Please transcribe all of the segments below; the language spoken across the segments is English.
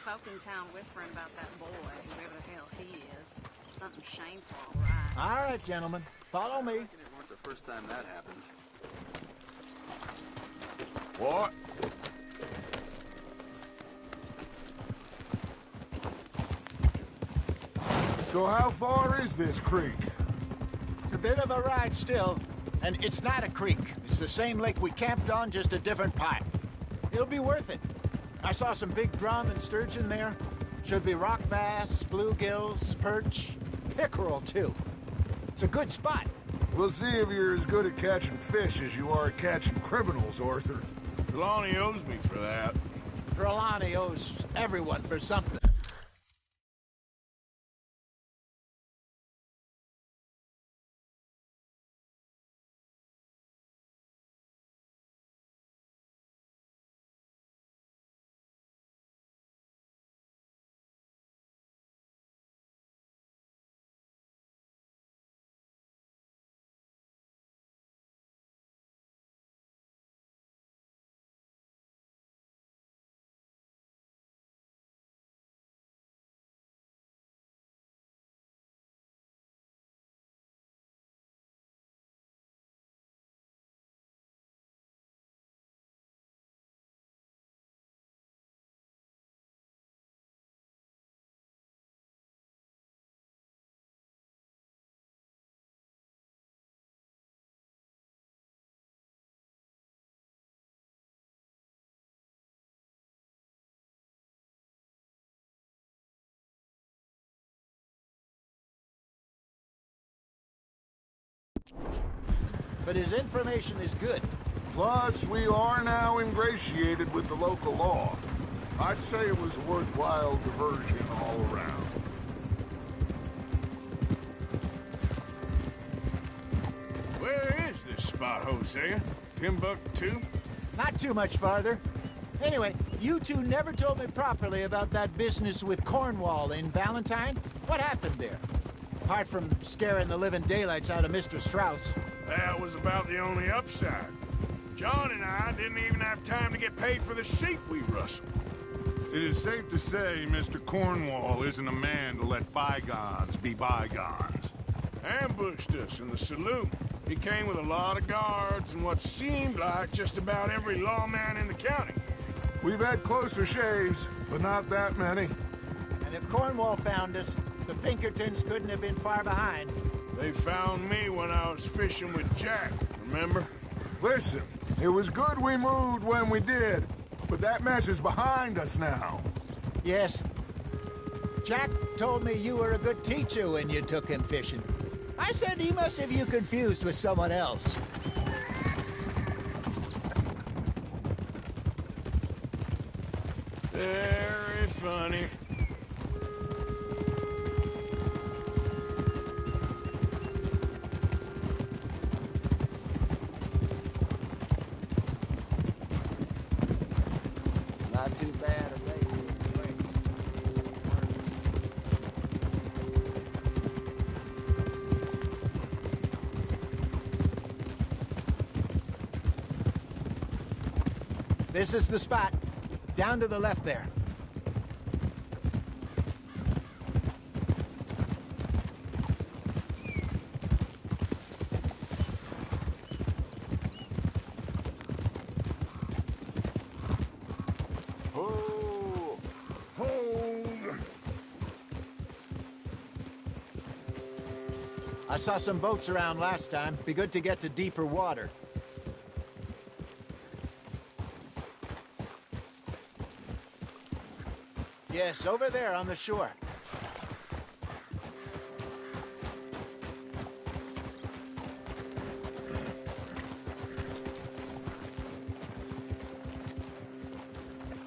Folk in town whispering about that boy, whoever the hell he is. Something shameful, all right. All right, gentlemen. Follow me. I reckon it weren't the first time that happened. What? So how far is this creek? It's a bit of a ride still. And it's not a creek. It's the same lake we camped on, just a different pipe. It'll be worth it. I saw some big drum and sturgeon there. Should be rock bass, bluegills, perch, pickerel, too. It's a good spot. We'll see if you're as good at catching fish as you are at catching criminals, Arthur. Trelawney owes me for that. Trelawney owes everyone for something. But his information is good. Plus, we are now ingratiated with the local law. I'd say it was a worthwhile diversion all around. Where is this spot, Hosea? Timbuktu? Not too much farther. Anyway, you two never told me properly about that business with Cornwall in Valentine. What happened there? Apart from scaring the living daylights out of Mr. Strauss. That was about the only upside. John and I didn't even have time to get paid for the sheep we rustled. It is safe to say Mr. Cornwall isn't a man to let bygones be bygones. Ambushed us in the saloon. He came with a lot of guards and what seemed like just about every lawman in the county. We've had closer shaves, but not that many. And if Cornwall found us, the Pinkertons couldn't have been far behind. They found me when I was fishing with Jack, remember? Listen, it was good we moved when we did, but that mess is behind us now. Yes. Jack told me you were a good teacher when you took him fishing. I said he must have you confused with someone else. Very funny. Not too bad a day. This is the spot. Down to the left there. Hold! I saw some boats around last time. Be good to get to deeper water. Yes, over there on the shore.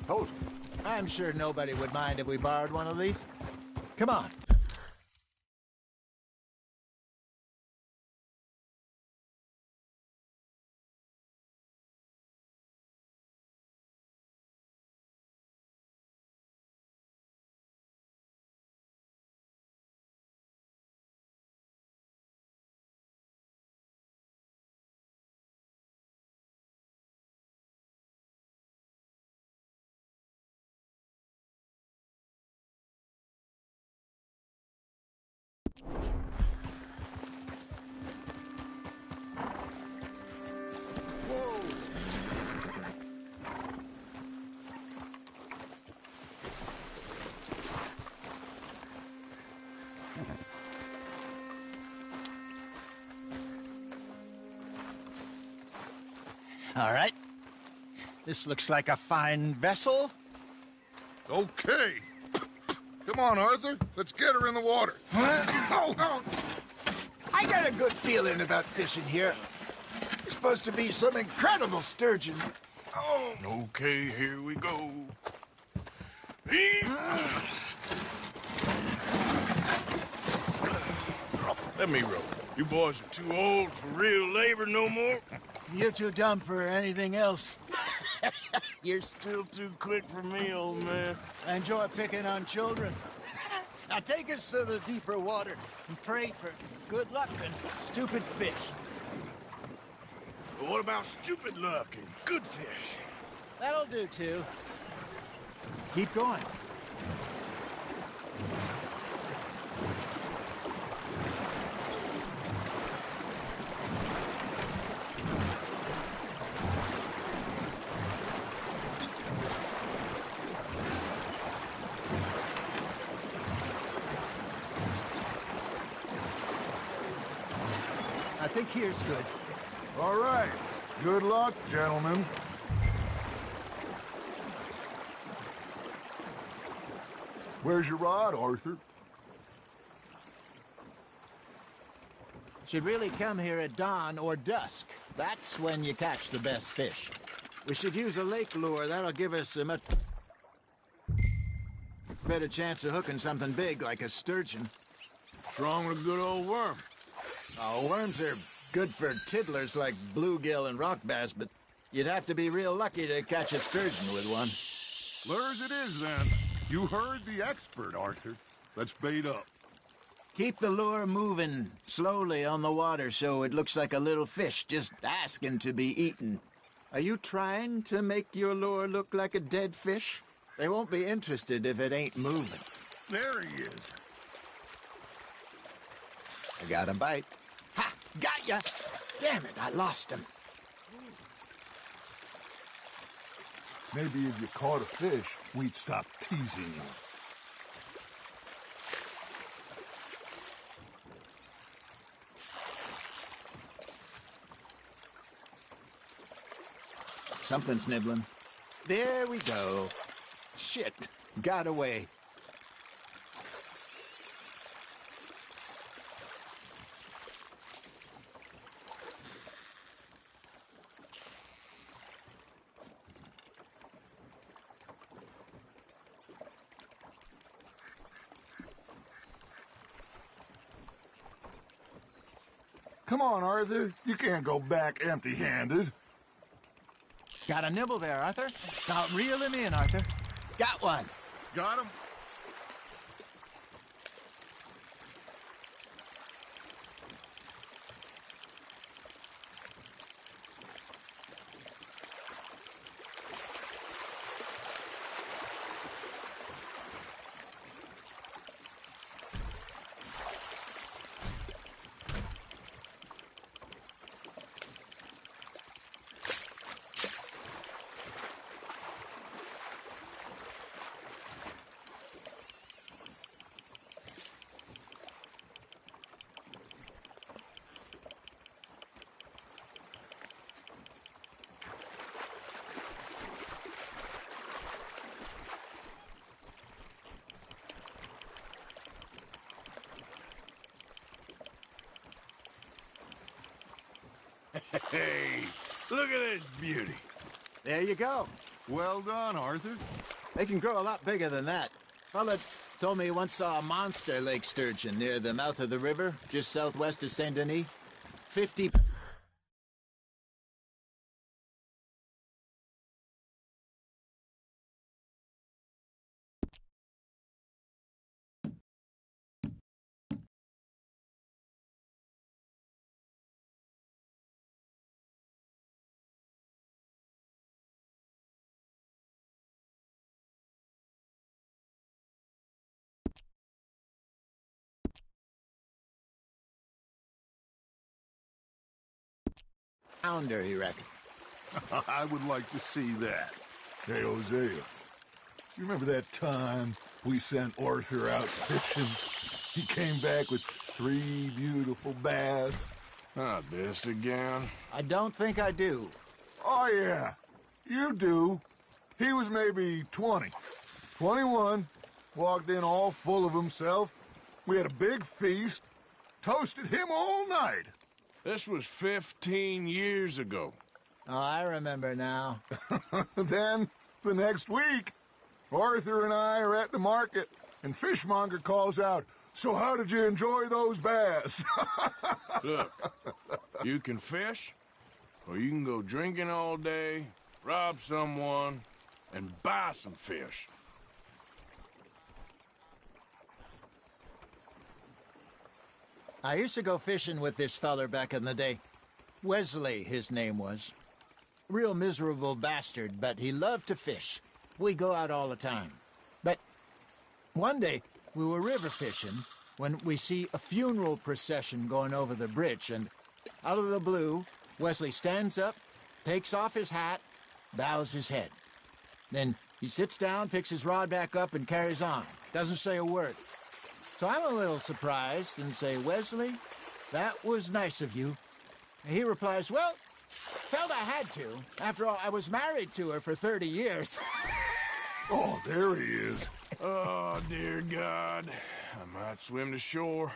Hold. I'm sure nobody would mind if we borrowed one of these. Come on. All right. This looks like a fine vessel. Okay. Come on, Arthur. Let's get her in the water. I got a good feeling about fishing here. It's supposed to be some incredible sturgeon. Oh. Okay, here we go. Let me row. You boys are too old for real labor no more. You're too dumb for anything else. You're still too quick for me, old man. I enjoy picking on children. Now take us to the deeper water and pray for good luck and stupid fish. But what about stupid luck and good fish? That'll do, too. Keep going. I think here's good. All right. Good luck, gentlemen. Where's your rod, Arthur? Should really come here at dawn or dusk. That's when you catch the best fish. We should use a lake lure. That'll give us a much better chance of hooking something big like a sturgeon. What's wrong with a good old worm? Oh, worms are good for tiddlers like bluegill and rock bass, but you'd have to be real lucky to catch a sturgeon with one. Lures it is, then. You heard the expert, Arthur. Let's bait up. Keep the lure moving slowly on the water so it looks like a little fish just asking to be eaten. Are you trying to make your lure look like a dead fish? They won't be interested if it ain't moving. There he is. I got a bite. Ha! Got ya! Damn it, I lost him. Maybe if you caught a fish, we'd stop teasing you. Something's nibbling. There we go. Shit, got away. Come on, Arthur. You can't go back empty-handed. Got a nibble there, Arthur. Now reel him in, Arthur. Got one. Got him? Hey, look at this beauty. There you go. Well done, Arthur. They can grow a lot bigger than that. Fella told me he once saw a monster lake sturgeon near the mouth of the river, just southwest of Saint Denis. 50... pounder, he reckoned. I would like to see that. Hey, Hosea. You remember that time we sent Arthur out fishing? He came back with 3 beautiful bass. Not this again. I don't think I do. Oh, yeah. You do. He was maybe 20. 21. Walked in all full of himself. We had a big feast. Toasted him all night. This was 15 years ago. Oh, I remember now. Then, the next week, Arthur and I are at the market, and Fishmonger calls out, "So how did you enjoy those bass?" Look, you can fish, or you can go drinking all day, rob someone, and buy some fish. I used to go fishing with this feller back in the day. Wesley, his name was. Real miserable bastard, but he loved to fish. We'd go out all the time. But one day, we were river fishing when we see a funeral procession going over the bridge, and out of the blue, Wesley stands up, takes off his hat, bows his head. Then he sits down, picks his rod back up, and carries on. Doesn't say a word. So I'm a little surprised and say, "Wesley, that was nice of you." And he replies, "Well, felt I had to. After all, I was married to her for 30 years. Oh, there he is. Oh, dear God. I might swim to shore.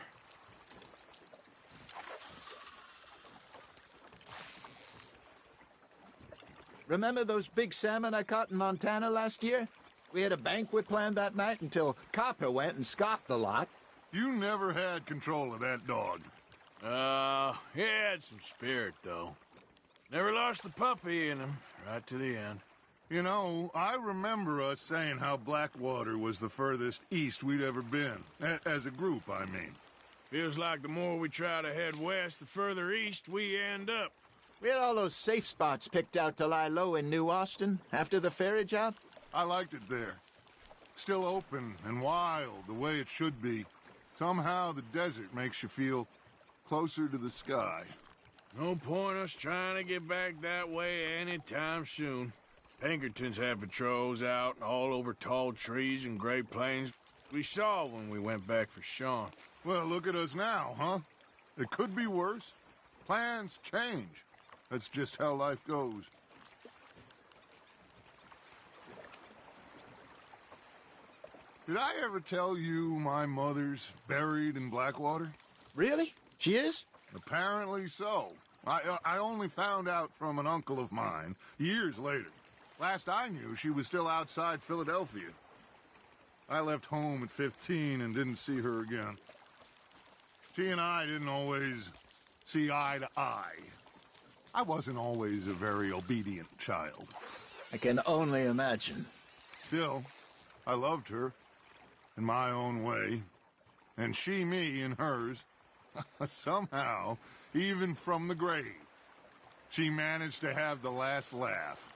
Remember those big salmon I caught in Montana last year? We had a banquet planned that night until Copper went and scoffed the lot. You never had control of that dog. He had some spirit, though. Never lost the puppy in him, right to the end. You know, I remember us saying how Blackwater was the furthest east we'd ever been. As a group, I mean. Feels like the more we try to head west, the further east we end up. We had all those safe spots picked out to lie low in New Austin after the ferry job. I liked it there. Still open and wild, the way it should be. Somehow the desert makes you feel closer to the sky. No point us trying to get back that way anytime soon. Pinkertons had patrols out all over tall trees and Great Plains. We saw when we went back for Sean. Well, look at us now, huh? It could be worse. Plans change. That's just how life goes. Did I ever tell you my mother's buried in Blackwater? Really? She is? Apparently so. I only found out from an uncle of mine years later. Last I knew, she was still outside Philadelphia. I left home at 15 and didn't see her again. She and I didn't always see eye to eye. I wasn't always a very obedient child. I can only imagine. Still, I loved her in my own way, and she me in hers. Somehow, even from the grave, she managed to have the last laugh.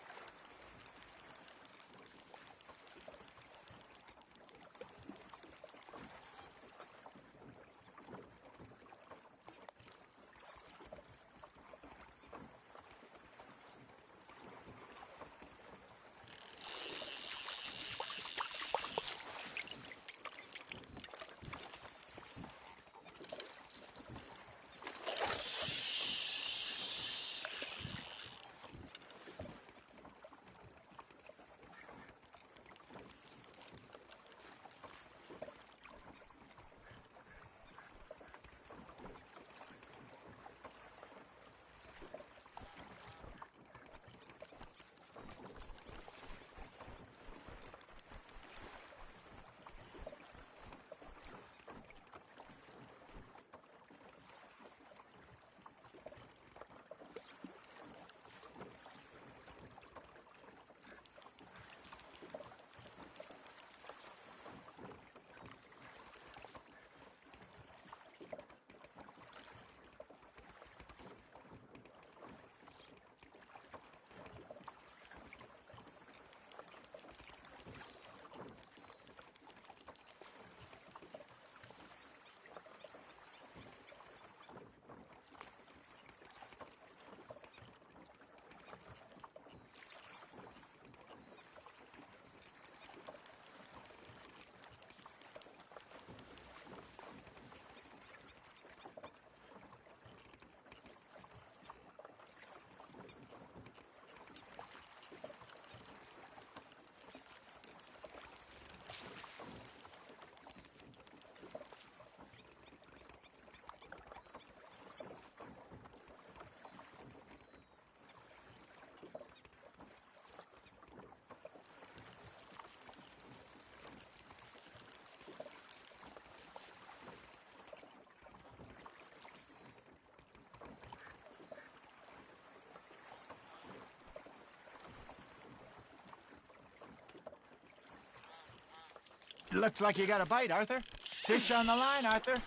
Looks like you got a bite, Arthur. Fish on the line, Arthur.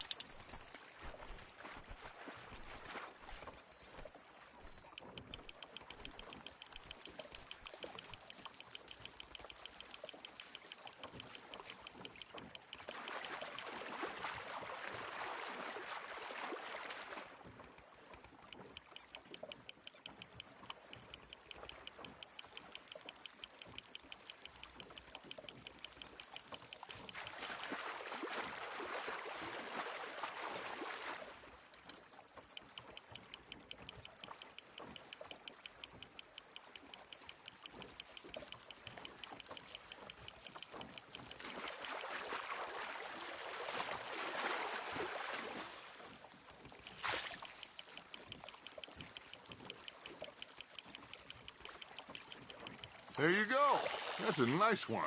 There you go. That's a nice one.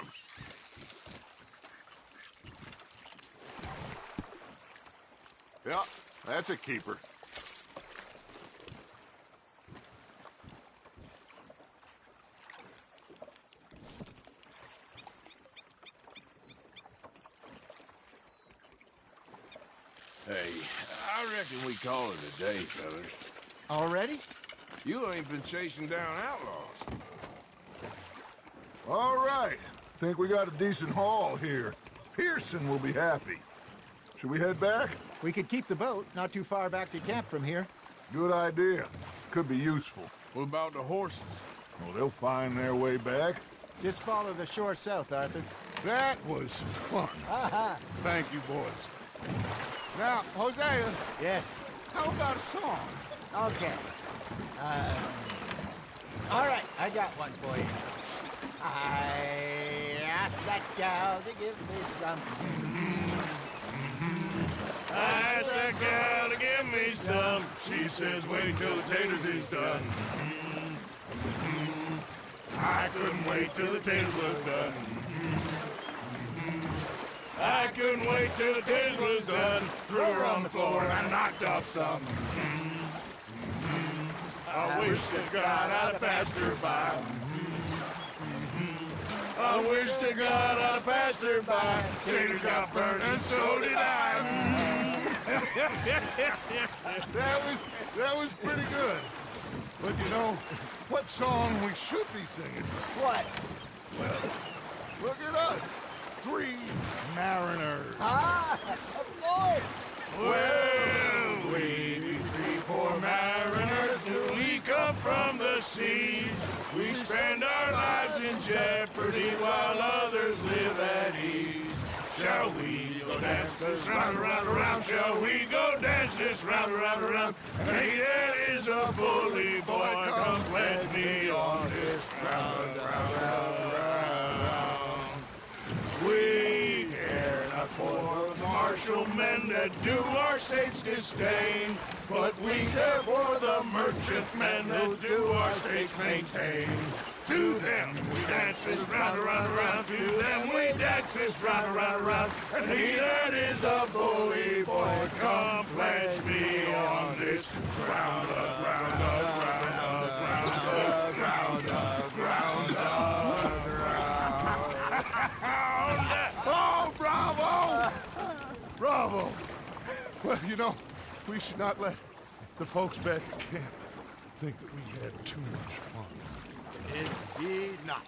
Yeah, that's a keeper. Hey, I reckon we call it a day, fellas. Already? You ain't been chasing down outlaws. All right. Think we got a decent haul here. Pearson will be happy. Should we head back? We could keep the boat not too far back to camp from here. Good idea. Could be useful. What about the horses? Well, they'll find their way back. Just follow the shore south, Arthur. That was fun. Thank you, boys. Now, Hosea, Yes. how about a song? Okay. All right, I got one for you. I asked that gal to give me some. I asked that gal to give me some. She says, wait till the taters is done. I couldn't wait till the taters was done. I couldn't wait till the taters was done. Threw her on the floor and knocked off some. I wish to God I'd passed her by. I wish to God I'd passed her by. Tater got burned and so did I. That was pretty good. But you know, what song we should be singing? What? Look at us. 3 mariners. Ah, of course. Well, we be 3 poor mariners newly come from the seas. We spend our lives in jeopardy while others live at ease. Shall we go dance this round, around, around? Shall we go dance this round, around, around? Hey, that is a bully boy. Come pledge me on this ground, round, round, round. We care not for the martial men that do our state's disdain, but we care for the merchant men that do our state's maintain. To them we dance this round, around, around. To them we dance this round, around, around. And he that is a bully boy, come pledge me on this ground, ground, ground, ground, ground, ground, ground, Oh, bravo! Bravo! Well, you know, we should not let the folks back at camp think that we had too much fun. Indeed not.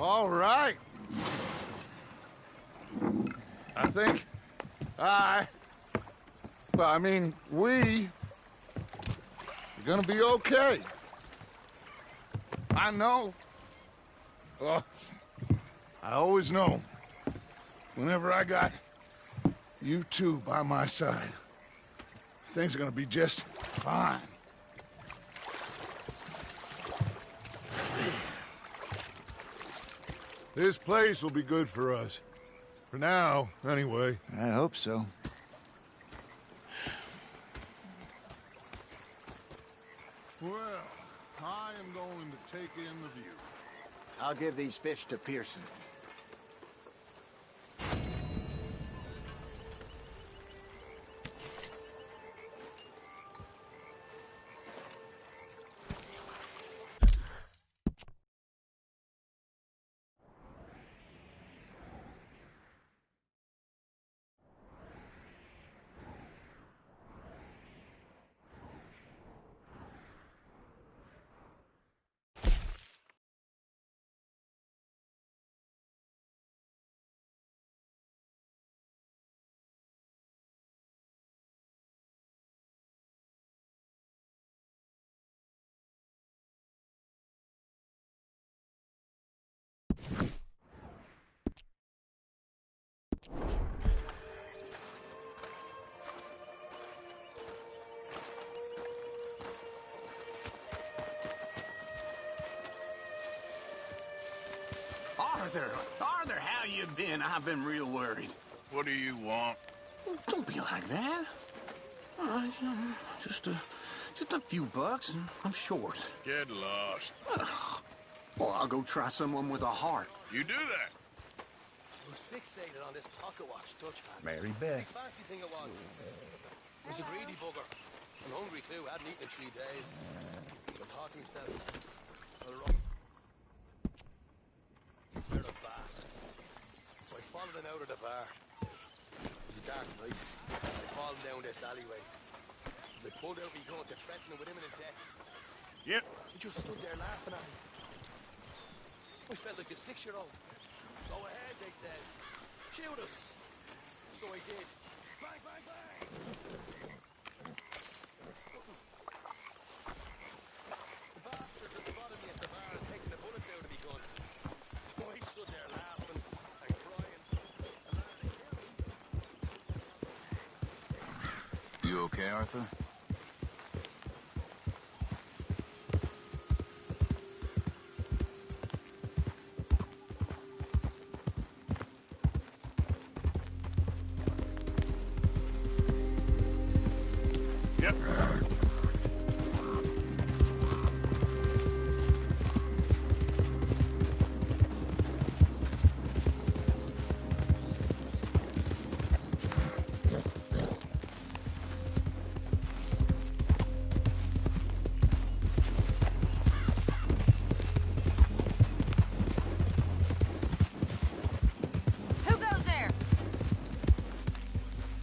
All right. I think well, I mean, we are gonna be okay. I know. Oh, I always know. Whenever I got you two by my side, things are gonna be just fine. This place will be good for us. For now, anyway. I hope so. Well, I am going to take in the view. I'll give these fish to Pearson. Arthur, how you been? I've been real worried. What do you want? Don't be like that. All right, just a few bucks, and I'm short. Get lost. Well, I'll go try someone with a heart. You do that. I was fixated on this pocket watch touchpad. Mary Beck. Fancy thing it was. It was a greedy bugger. I'm hungry too. I hadn't eaten in 3 days. So I thought to myself, I'll run. They're a bastard. So I followed him out of the bar. It was a dark night. I followed him down this alleyway. As I pulled out my gun to threaten him with imminent death. Yep. He just stood there laughing at me. I felt like a 6-year-old. Go ahead, they said. Shoot us. So I did. Bang, bang, bang! The bastard just spotted me at the bar and taking the bullets out of me gun. So I stood there laughing and crying. You okay, Arthur? Yep. Who goes there?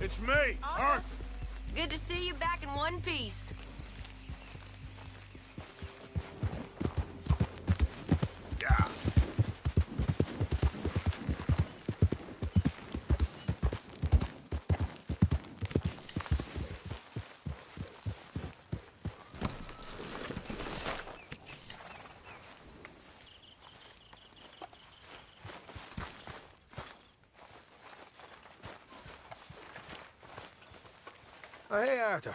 It's me, Arthur. Good to see you back in one piece. Yeah. Oh, hey, Arthur.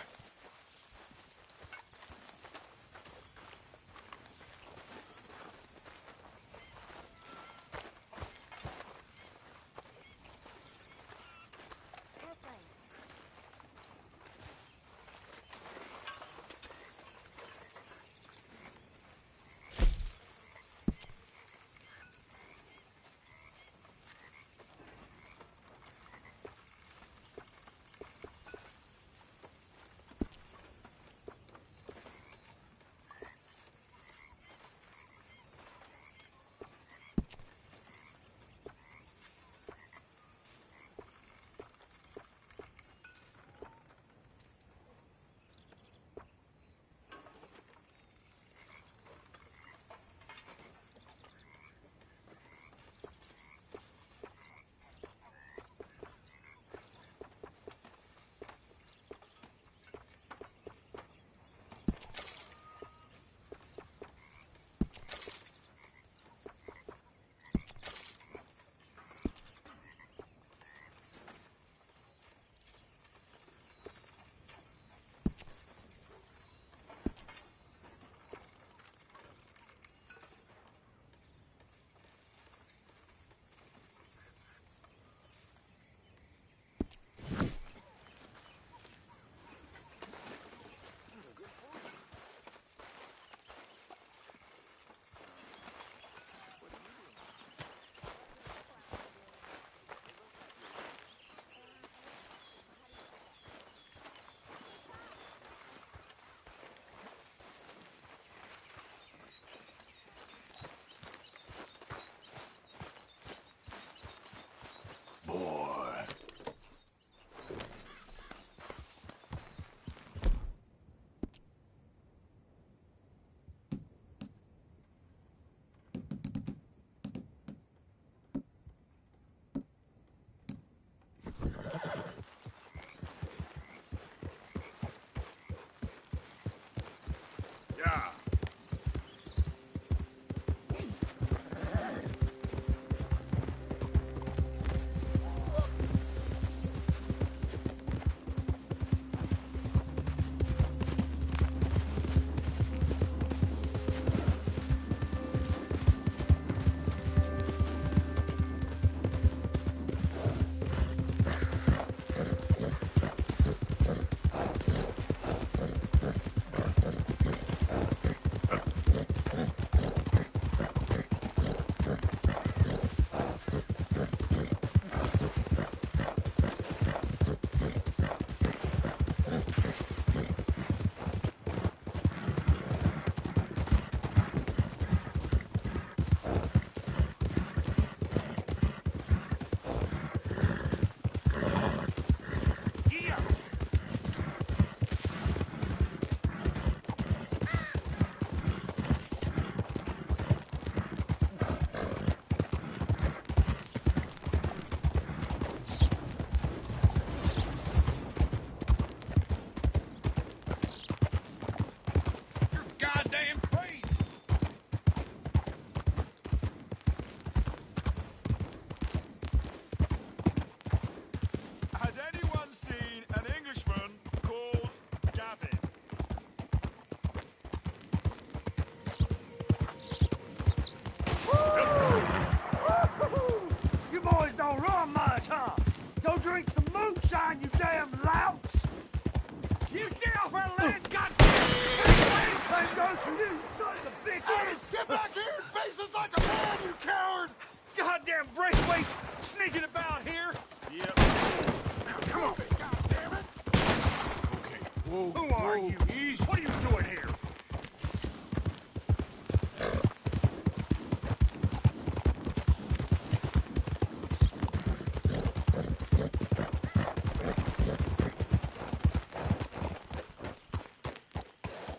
Who are you? Easy. What are you doing here?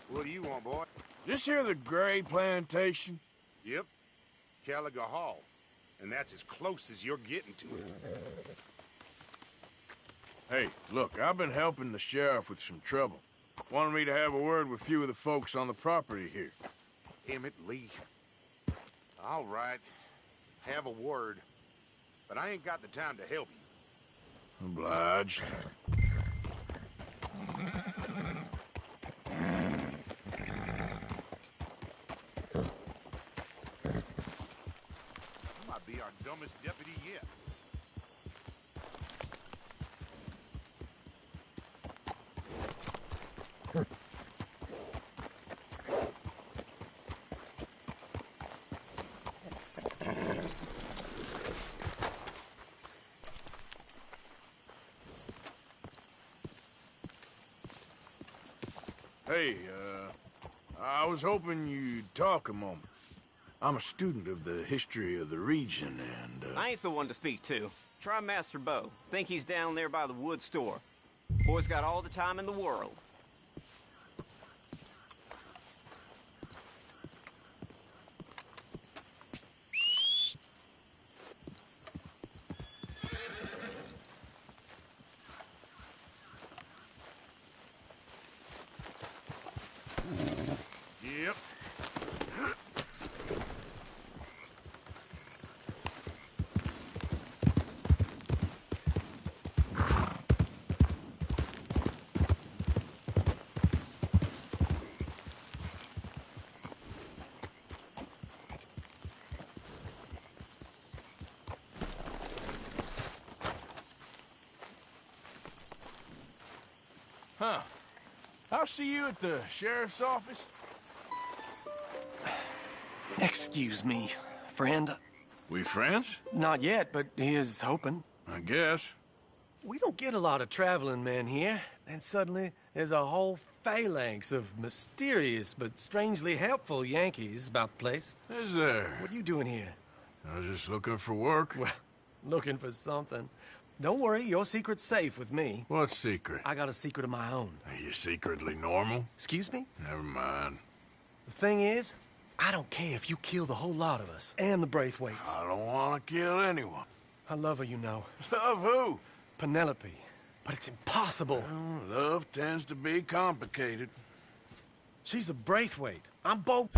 What do you want, boy? This here the Gray Plantation? Yep. Caliga Hall. And that's as close as you're getting to it. Hey, look, I've been helping the sheriff with some trouble. Wanted me to have a word with a few of the folks on the property here. Emmett Lee. All right. Have a word. But I ain't got the time to help you. Obliged. Might be our dumbest deputy yet. Hey, I was hoping you'd talk a moment. I'm a student of the history of the region, and, I ain't the one to speak to. Try Master Bo. Think he's down there by the wood store. Boy's got all the time in the world. Yep. Huh. I'll see you at the sheriff's office. Excuse me, friend. We friends? Not yet, but he is hoping. I guess. We don't get a lot of traveling men here, and suddenly there's a whole phalanx of mysterious but strangely helpful Yankees about the place. Is there? What are you doing here? I was just looking for work. Well, looking for something. Don't worry, your secret's safe with me. What secret? I got a secret of my own. Are you secretly normal? Excuse me? Never mind. The thing is, I don't care if you kill the whole lot of us, and the Braithwaites. I don't want to kill anyone. I love her, you know. Love who? Penelope. But it's impossible. Well, love tends to be complicated. She's a Braithwaite. I'm both.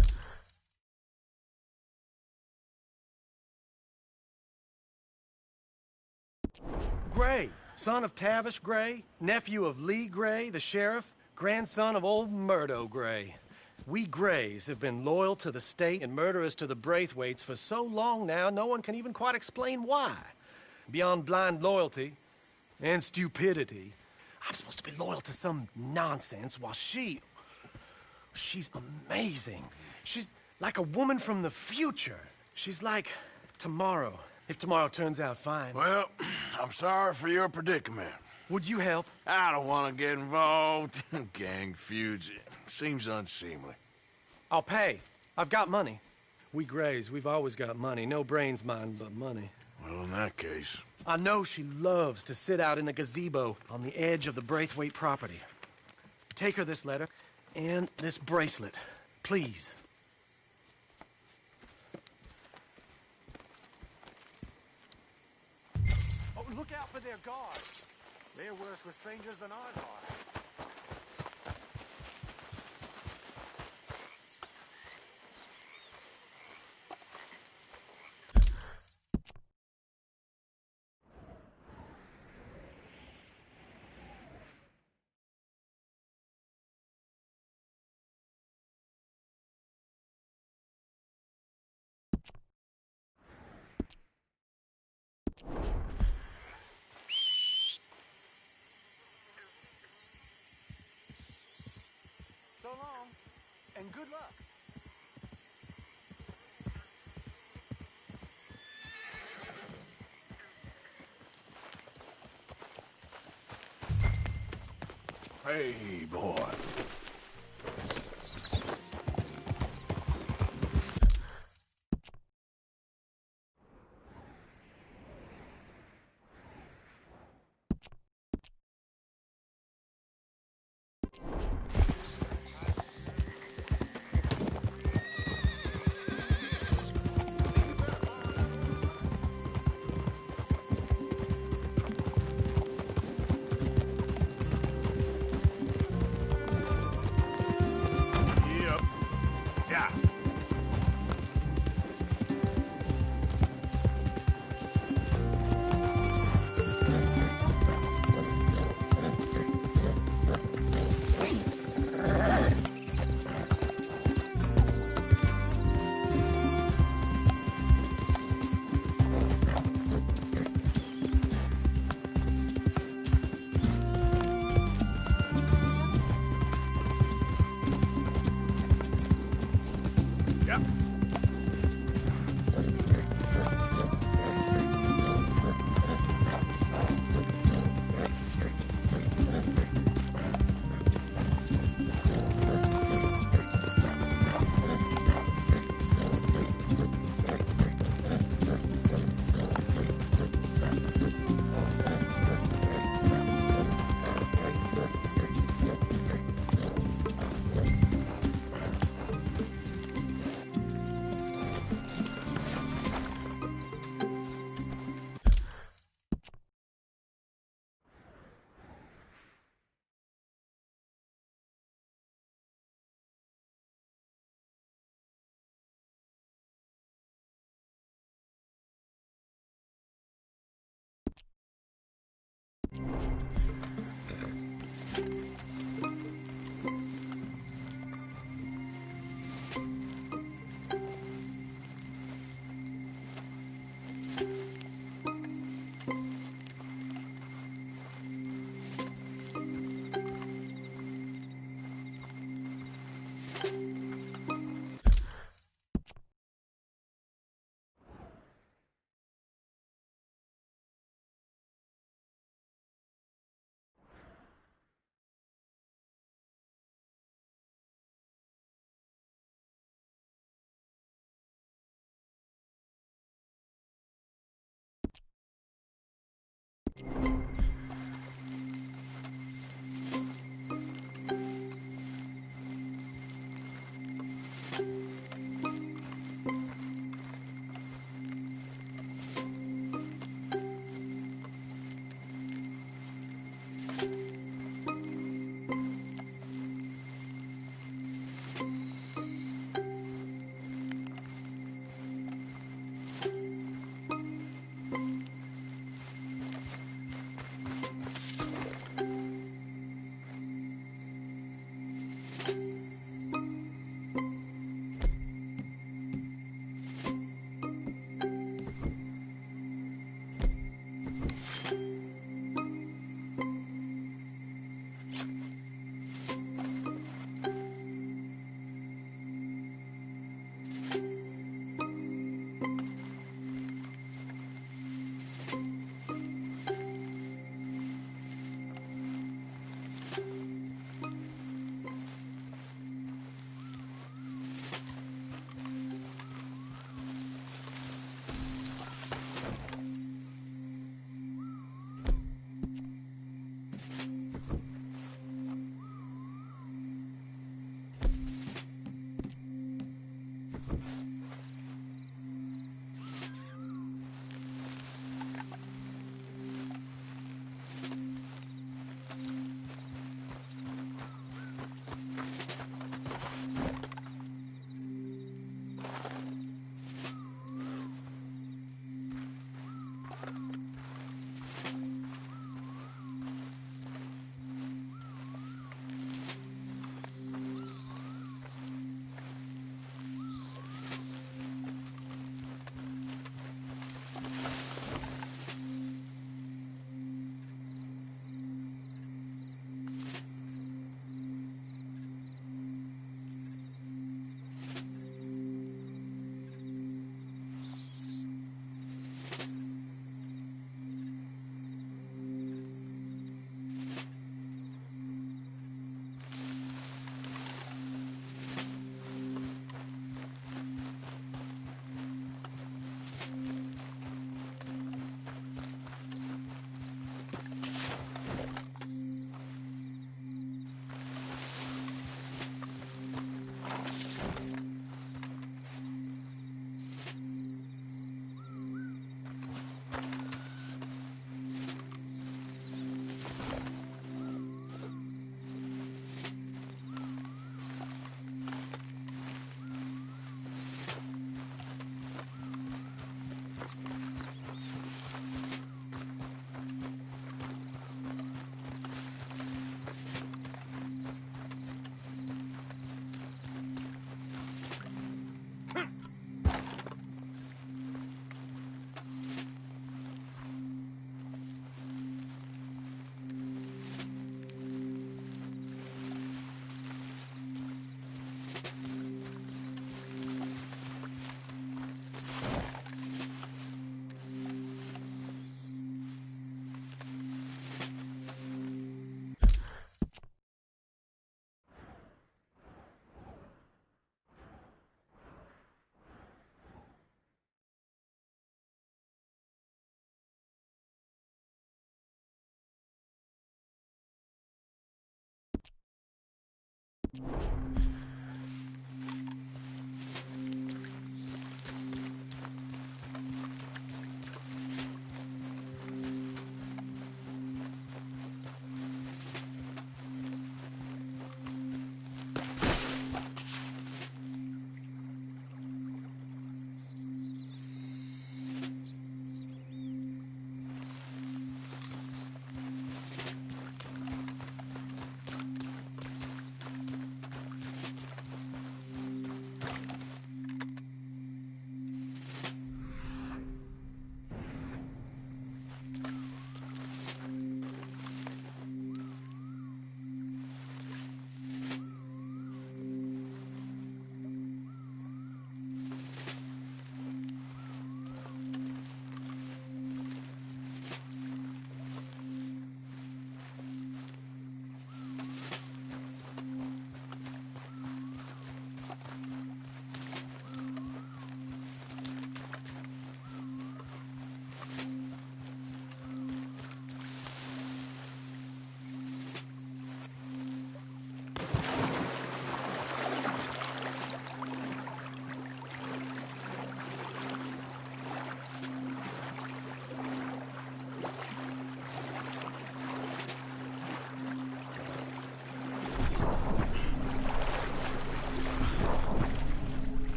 Gray, son of Tavish Gray, nephew of Lee Gray, the sheriff, grandson of old Murdo Gray. We Grays have been loyal to the state and murderous to the Braithwaites for so long now, no one can even quite explain why. Beyond blind loyalty and stupidity, I'm supposed to be loyal to some nonsense while she's amazing. She's like a woman from the future. She's like tomorrow, if tomorrow turns out fine. Well, I'm sorry for your predicament. Would you help? I don't want to get involved in gang feuds. It seems unseemly. I'll pay. I've got money. We Grays, we've always got money. No brains, mind, but money. Well, in that case... I know she loves to sit out in the gazebo on the edge of the Braithwaite property. Take her this letter and this bracelet, please. Oh, look out for their guards. They're worse with strangers than ours are. So long, and good luck. Hey, boy. Yep. Yeah. Yep.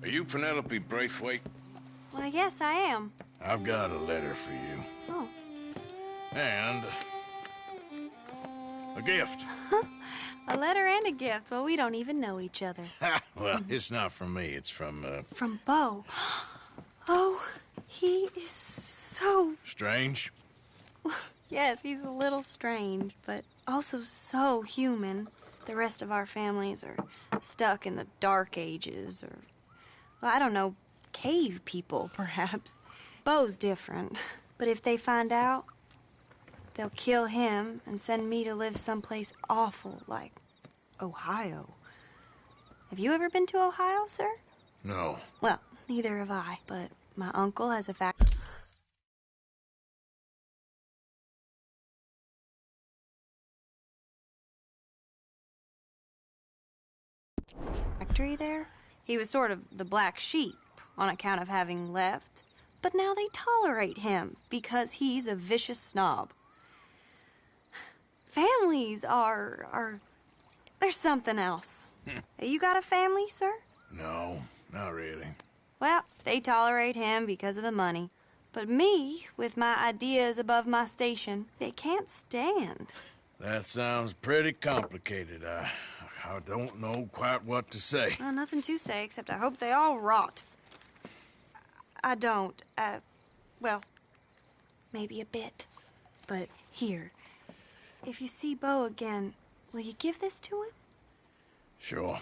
Are you Penelope Braithwaite? Well, yes, I am. I've got a letter for you. Oh. And a gift. A letter and a gift. Well, we don't even know each other. Well, it's not from me. It's from, From Beau. Oh, he is so... Strange? Yes, he's a little strange, but also so human. The rest of our families are stuck in the Dark Ages, or, well, I don't know, cave people, perhaps. Beau's different. But if they find out, they'll kill him and send me to live someplace awful like Ohio. Have you ever been to Ohio, sir? No. Well, neither have I, but my uncle has a factory there. He was sort of the black sheep on account of having left, but now they tolerate him because he's a vicious snob. Families are there's something else. You got a family, sir? No, not really. Well, they tolerate him because of the money. But me, with my ideas above my station, they can't stand. That sounds pretty complicated. I don't know quite what to say. Well, nothing to say, except I hope they all rot. I don't. Well, maybe a bit. But here, if you see Beau again, will you give this to him? Sure.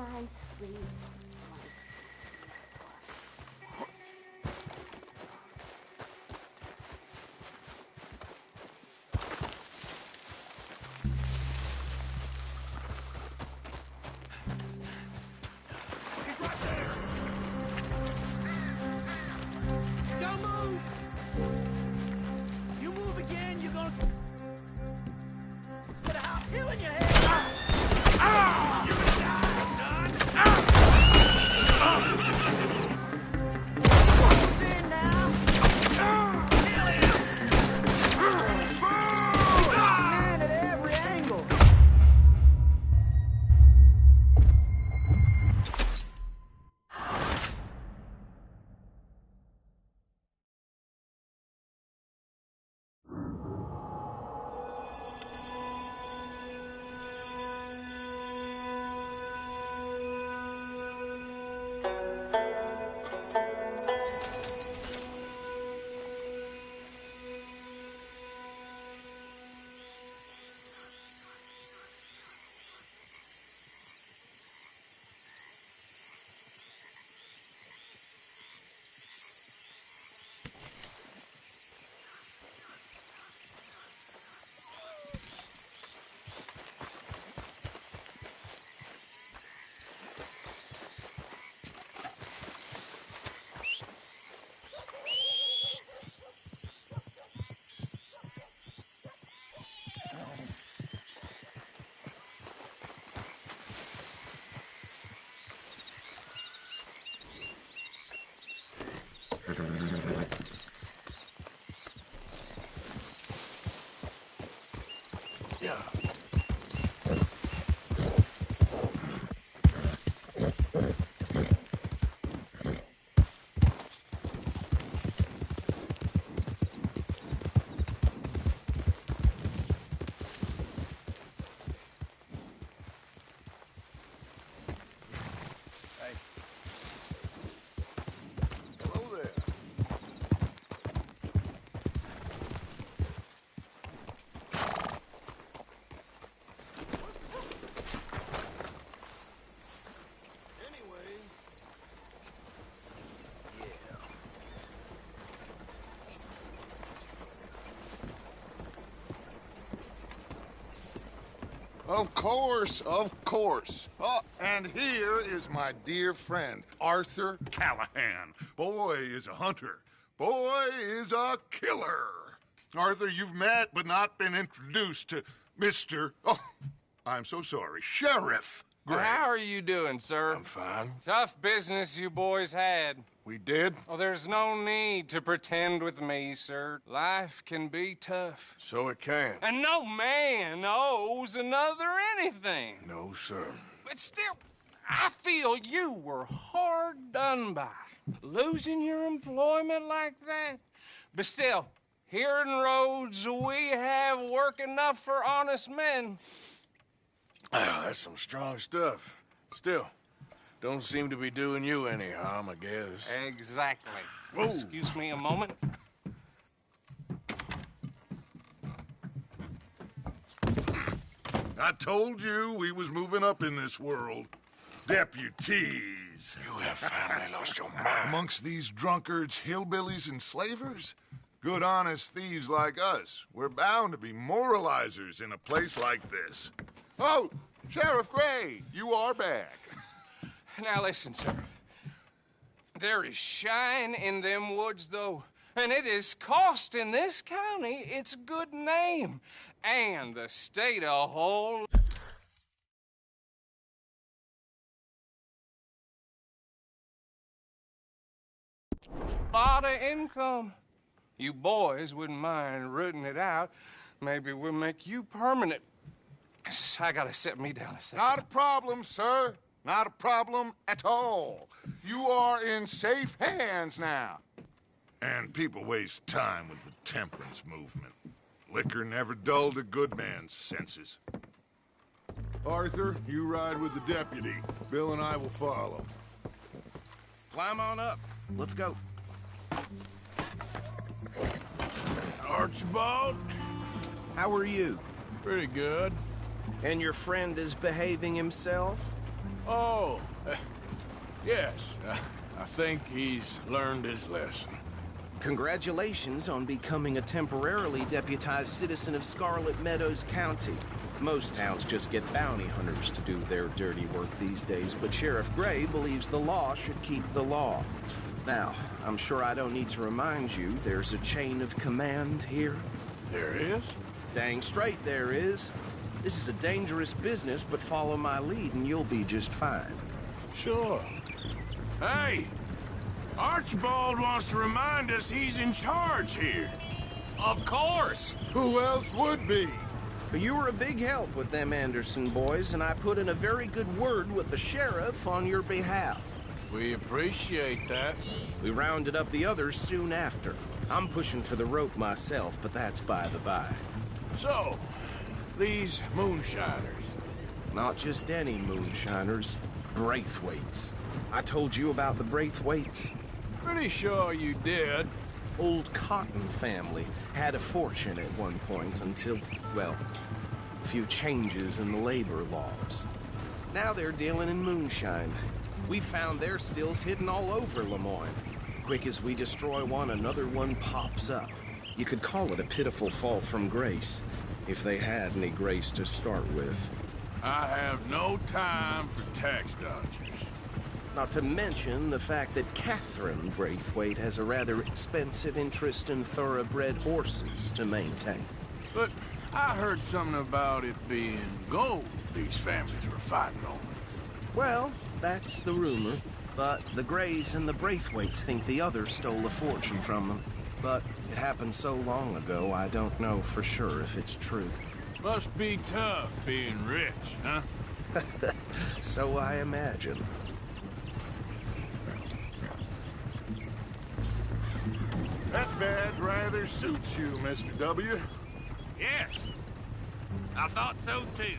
9, 3, 1. Don't move! You move again, you're gonna get a hot pill in your head! You're gonna die, son! Who's in now? Kill him! Man at every angle! Of course, of course. Oh, and here is my dear friend, Arthur Callahan. Boy is a hunter. Boy is a killer. Arthur, you've met but not been introduced to Mr. Oh, I'm so sorry, Sheriff Gray. How are you doing, sir? I'm fine. Tough business you boys had. We did? Oh, there's no need to pretend with me, sir. Life can be tough. So it can. And no man owes another anything. No, sir. But still, I feel you were hard done by. Losing your employment like that. But still, here in Rhodes, we have work enough for honest men. Ah, that's some strong stuff. Still, don't seem to be doing you any harm, I guess. Exactly. Whoa. Excuse me a moment. I told you we was moving up in this world. Deputies. You have finally lost your mind. Amongst these drunkards, hillbillies, and slavers? Good, honest thieves like us. We're bound to be moralizers in a place like this. Oh, Sheriff Gray, you are back. Now listen, sir. There is shine in them woods, though, and it is costing this county its good name and the state a whole lot of income. You boys wouldn't mind rooting it out. Maybe we'll make you permanent. I gotta sit me down a second. Not a problem, sir. Not a problem at all. You are in safe hands now. And people waste time with the temperance movement. Liquor never dulled a good man's senses. Arthur, you ride with the deputy. Bill and I will follow. Climb on up. Let's go. Archibald? How are you? Pretty good. And your friend is behaving himself? Oh, yes. I think he's learned his lesson. Congratulations on becoming a temporarily deputized citizen of Scarlet Meadows County. Most towns just get bounty hunters to do their dirty work these days, but Sheriff Gray believes the law should keep the law. Now, I'm sure I don't need to remind you there's a chain of command here. There is? Dang straight there is. This is a dangerous business, but follow my lead and you'll be just fine. Sure. Hey! Archibald wants to remind us he's in charge here. Of course. Who else would be? You were a big help with them Anderson boys, and I put in a very good word with the sheriff on your behalf. We appreciate that. We rounded up the others soon after. I'm pushing for the rope myself, but that's by the by. So, these moonshiners. Not just any moonshiners. Braithwaites. I told you about the Braithwaites? Pretty sure you did. Old Cotton family had a fortune at one point until, well, a few changes in the labor laws. Now they're dealing in moonshine. We found their stills hidden all over Lemoyne. Quick as we destroy one, another one pops up. You could call it a pitiful fall from grace, if they had any grace to start with. I have no time for tax dodgers. Not to mention the fact that Catherine Braithwaite has a rather expensive interest in thoroughbred horses to maintain. But I heard something about it being gold these families were fighting over. Well, that's the rumor. But the Grays and the Braithwaites think the others stole a fortune from them. But it happened so long ago, I don't know for sure if it's true. Must be tough being rich, huh? So I imagine. That badge rather suits you, Mr. W. Yes. I thought so, too.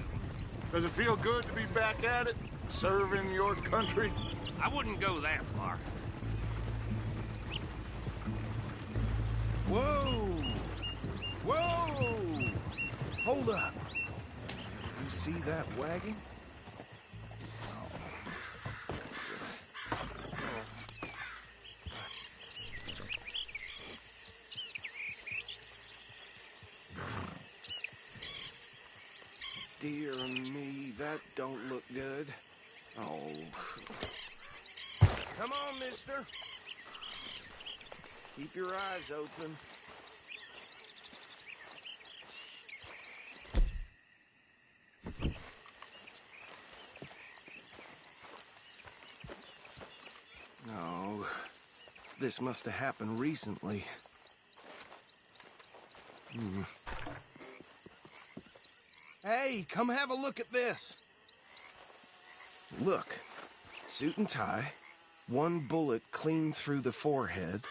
Does it feel good to be back at it, serving your country? I wouldn't go that far. Whoa! Whoa! Hold up. You see that wagon? Dear me, that don't look good. Oh. Come on, mister. Keep your eyes open. No. This must have happened recently. Hey, come have a look at this. Look. Suit and tie. One bullet clean through the forehead.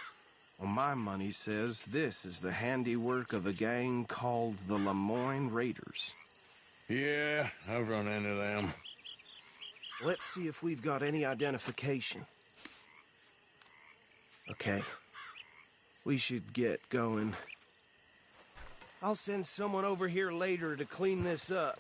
Well, my money says this is the handiwork of a gang called the Lemoyne Raiders. Yeah, I've run into them. Let's see if we've got any identification. Okay. We should get going. I'll send someone over here later to clean this up.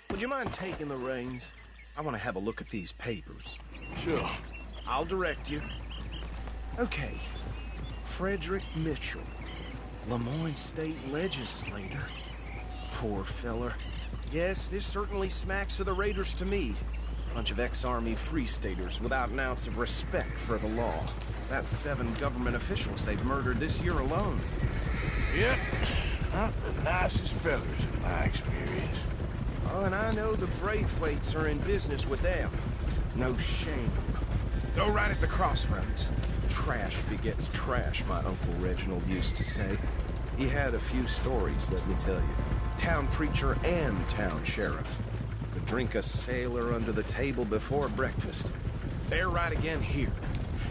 Would you mind taking the reins? I want to have a look at these papers. Sure. I'll direct you. Okay. Frederick Mitchell, Lemoyne State Legislator. Poor feller. Yes, this certainly smacks of the Raiders to me. Bunch of ex-Army Free Staters without an ounce of respect for the law. That's 7 government officials they've murdered this year alone. Yep. Not the nicest fellas in my experience. Oh, and I know the Braithwaites are in business with them. No shame. Go right at the crossroads. Trash begets trash, my Uncle Reginald used to say. He had a few stories, let me tell you. Town preacher and town sheriff. Could drink a sailor under the table before breakfast. They're right again here.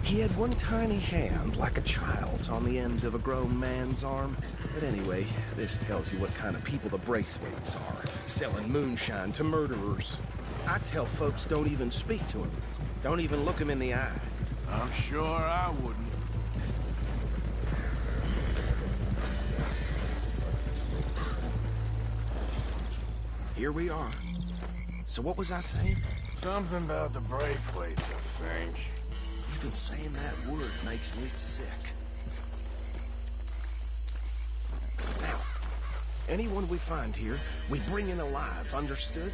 He had one tiny hand, like a child's, on the end of a grown man's arm. But anyway, this tells you what kind of people the Braithwaites are, selling moonshine to murderers. I tell folks don't even speak to him. Don't even look him in the eye. I'm sure I wouldn't. Here we are. So what was I saying? Something about the Braithwaites, I think. Even saying that word makes me sick. Now, anyone we find here, we bring in alive, understood?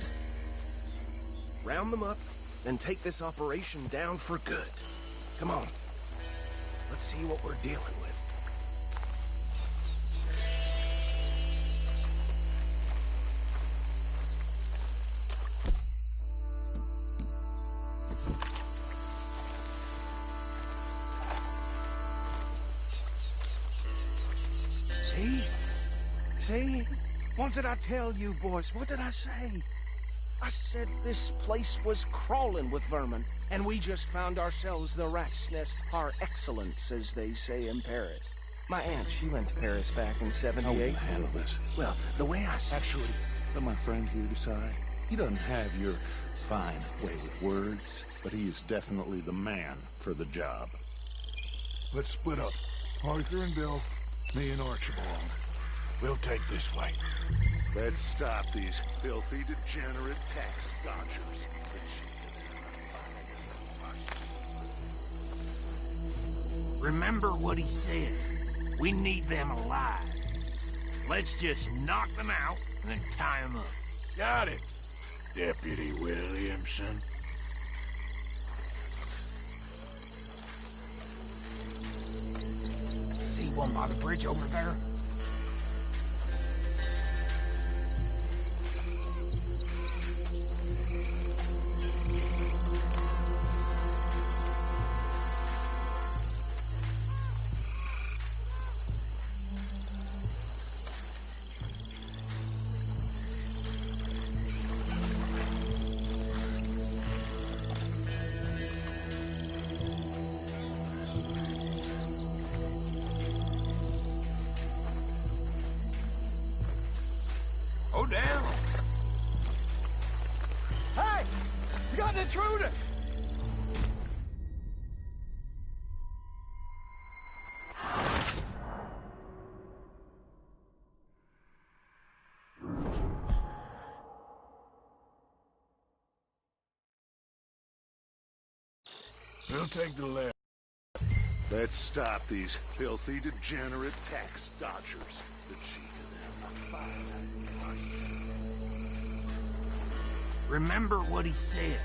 Round them up, and take this operation down for good. Come on. Let's see what we're dealing with. See? What did I tell you, boys? What did I say? I said this place was crawling with vermin, and we just found ourselves the rat's nest par excellence, as they say in Paris. My aunt, she went to Paris back in '78. How will you handle this? Well, the way I said... Actually, let my friend here decide. He doesn't have your fine way with words, but he is definitely the man for the job. Let's split up. Arthur and Bill, me and Archibald. We'll take this way. Let's stop these filthy, degenerate tax dodgers. Remember what he said. We need them alive. Let's just knock them out and then tie them up. Got it, Deputy Williamson. See one by the bridge over there? Go down. Hey! You got an intruder! We'll take the left. Let's stop these filthy, degenerate tax dodgers. The cheek of them. Remember what he said.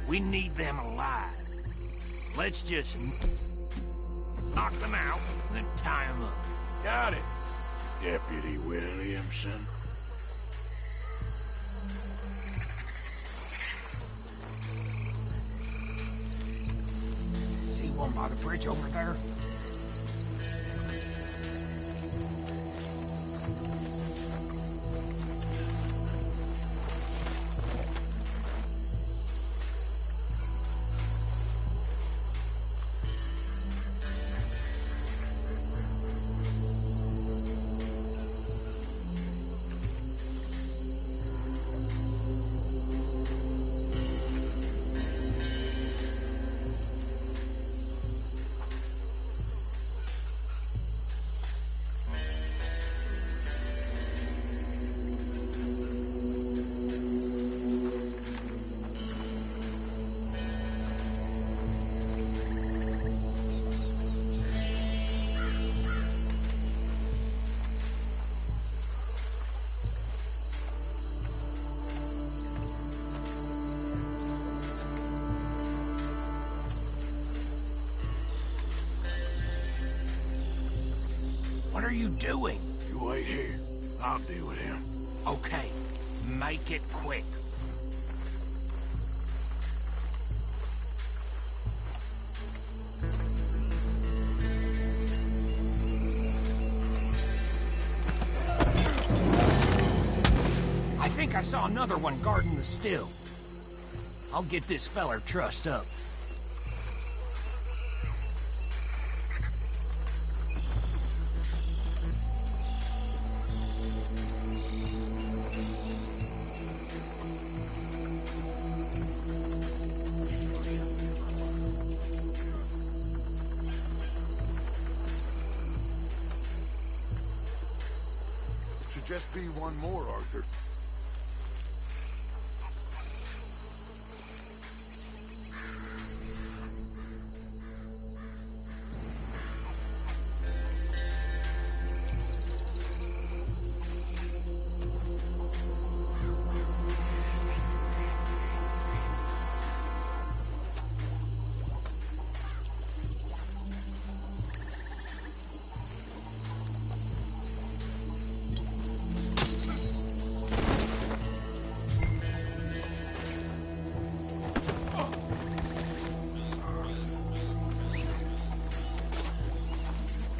We need them alive. Let's just knock them out and then tie them up. Got it, Deputy Williamson. See one by the bridge over there? What are you doing? You wait here. I'll deal with him. Okay, make it quick. I think I saw another one guarding the still. I'll get this feller trussed up. just be one more, Arthur.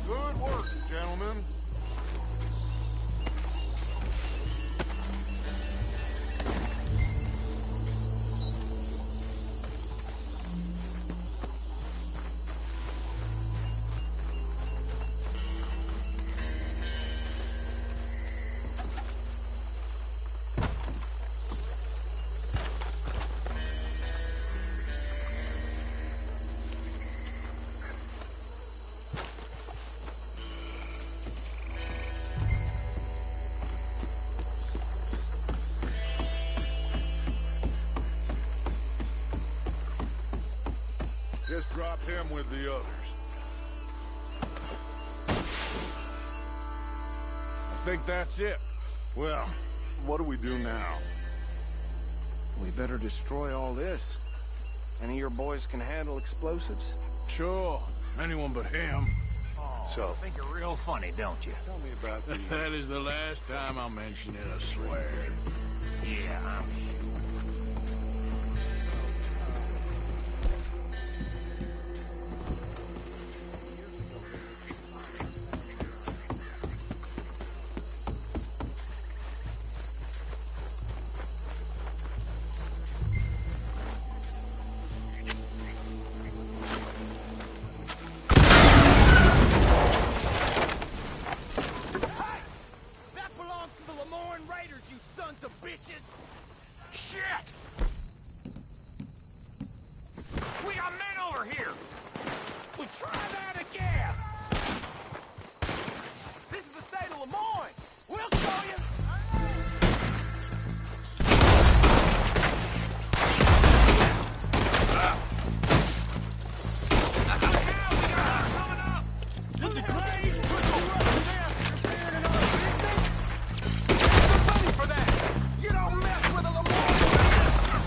Good work, gentlemen. Just drop him with the others. I think that's it. Well, what do we do now? We better destroy all this. Any of your boys can handle explosives? Sure. Anyone but him. So, think you're real funny, don't you? Tell me about the... That is the last time I'll mention it, I swear. Yeah, I'm sure. That belongs to the Lemoyne Raiders, you sons of bitches! Shit! We got men over here! Well, try that again! This is the state of Lemoyne! We'll show you! Did the Grays put the weapon down interfering in our business? There's the money for that! You don't mess with the Lemoyne Raiders!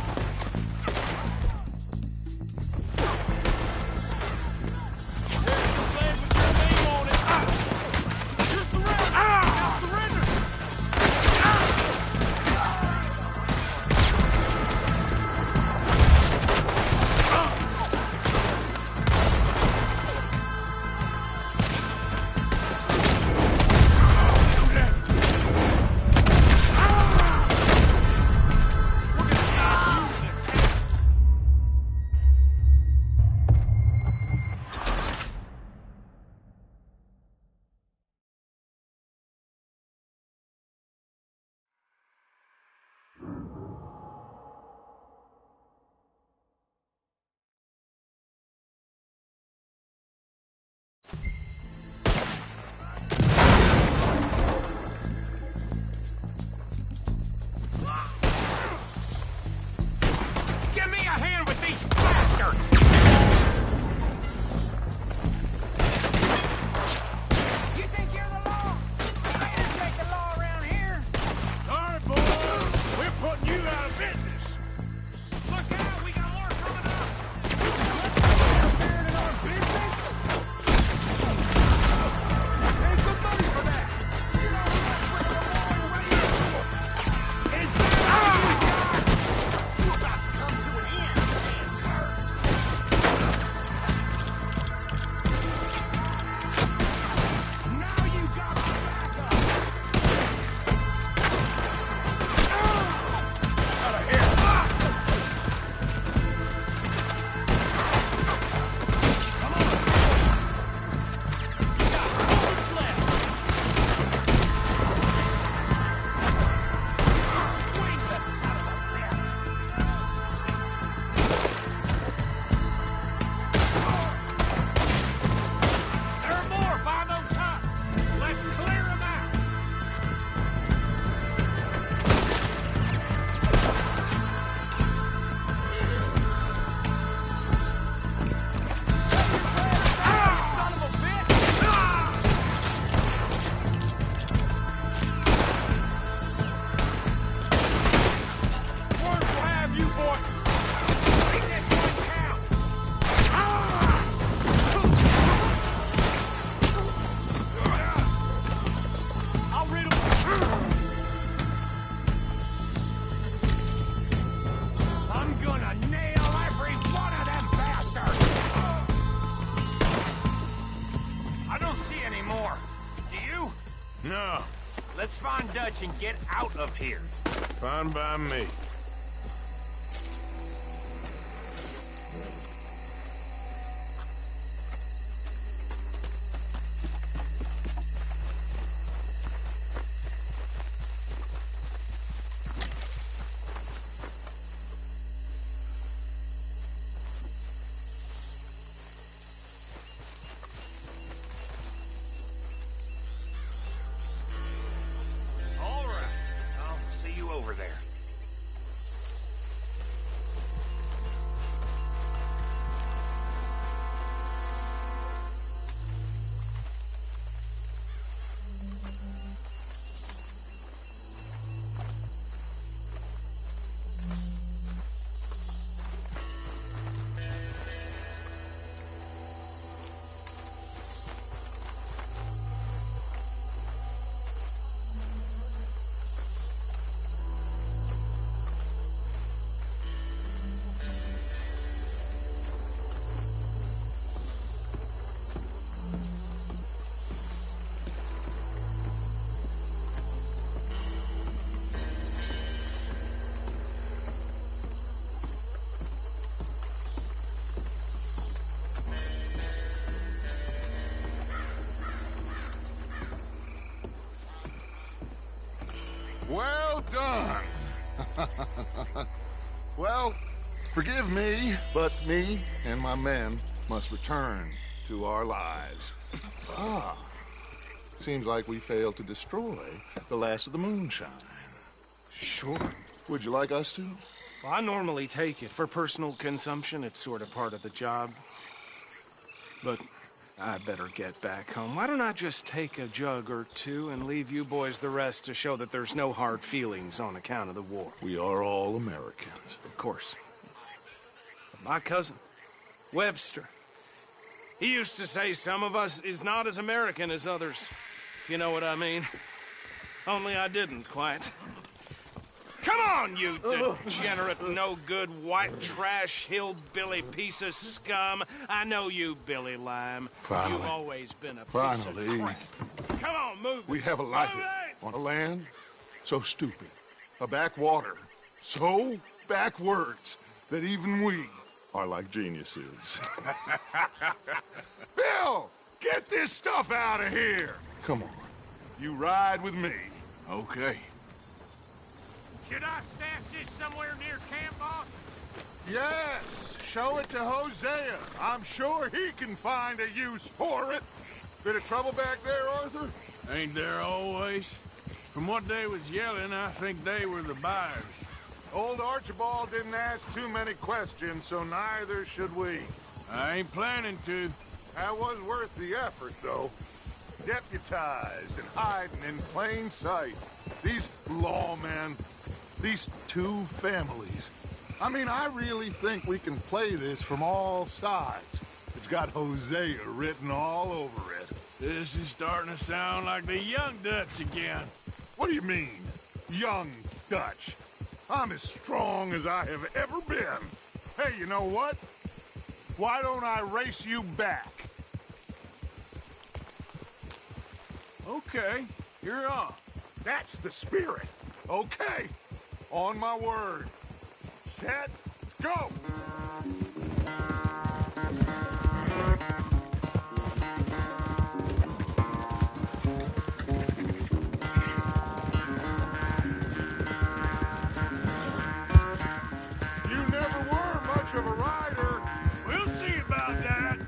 on Dutch and get out of here. Fine by me. All right. I'll see you over there. Well done. Well, forgive me, but me and my men must return to our lives. Seems like we failed to destroy the last of the moonshine. Sure. Would you like us to? Well, I normally take it. For personal consumption, it's sort of part of the job. But I better get back home. Why don't I just take a jug or two and leave you boys the rest to show that there's no hard feelings on account of the war? We are all Americans. Of course. But my cousin, Webster, he used to say some of us is not as American as others, if you know what I mean. Only I didn't quite. Come on, you degenerate, no-good, white trash, hillbilly piece of scum. I know you, Billy Lime. Finally. You've always been a piece Finally. of crap. Come on, move it. We have a life Move it! on a land so stupid, a backwater so backwards that even we are like geniuses. Bill, get this stuff out of here. Come on, you ride with me. Okay. Should I stash this somewhere near camp, boss? Yes, show it to Hosea. I'm sure he can find a use for it. Bit of trouble back there, Arthur? Ain't there always? From what they was yelling, I think they were the buyers. Old Archibald didn't ask too many questions, so neither should we. I ain't planning to. That was worth the effort, though. Deputized and hiding in plain sight. These lawmen, these two families. I mean, I really think we can play this from all sides. It's got Hosea written all over it. This is starting to sound like the young Dutch again. What do you mean, young Dutch? I'm as strong as I have ever been. Hey, you know what? Why don't I race you back? Okay, you're on. That's the spirit. Okay, on my word. Set, go! You never were much of a rider. We'll see about that.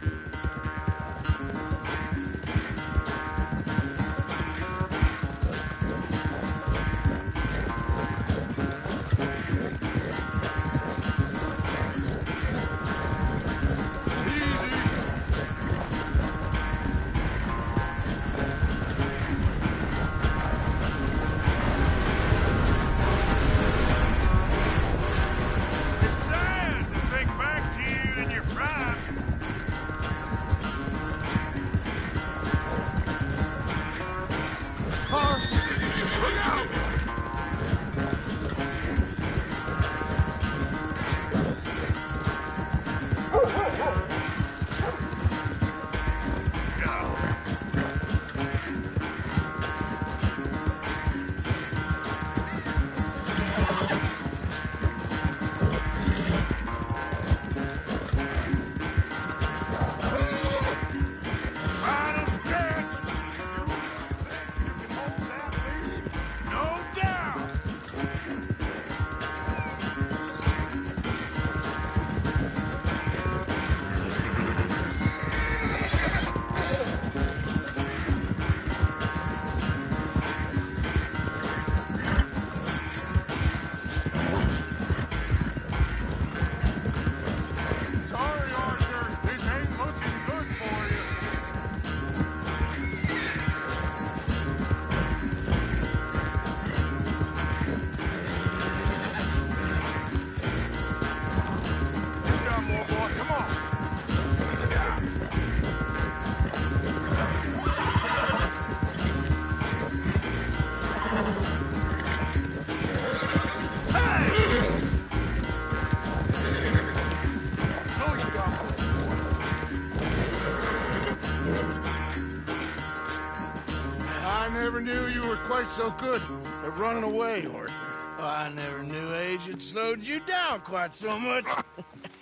never knew you were quite so good at running away, Arthur. Oh, I never knew age had slowed you down quite so much.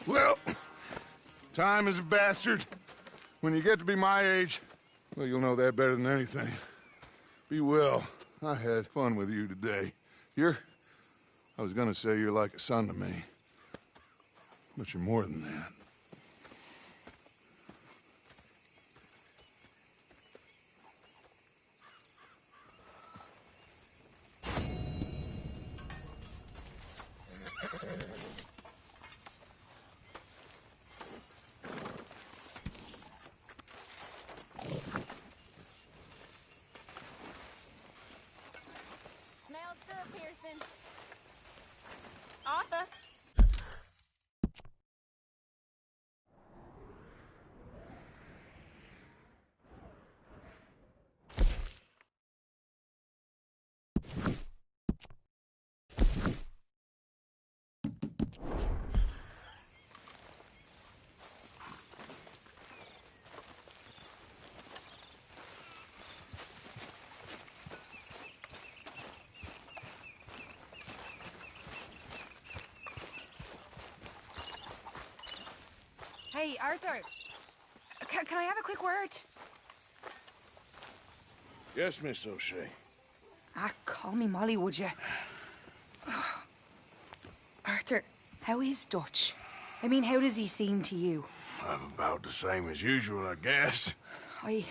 Well, time is a bastard. When you get to be my age, well, you'll know that better than anything. Be well. I had fun with you today. I was gonna say you're like a son to me. But you're more than that. Smelled good, Pearson. Arthur. Hey, Arthur. Can I have a quick word? Yes, Miss O'Shea. Call me Molly, would you? Arthur, how is Dutch? I mean, how does he seem to you? I'm about the same as usual, I guess. I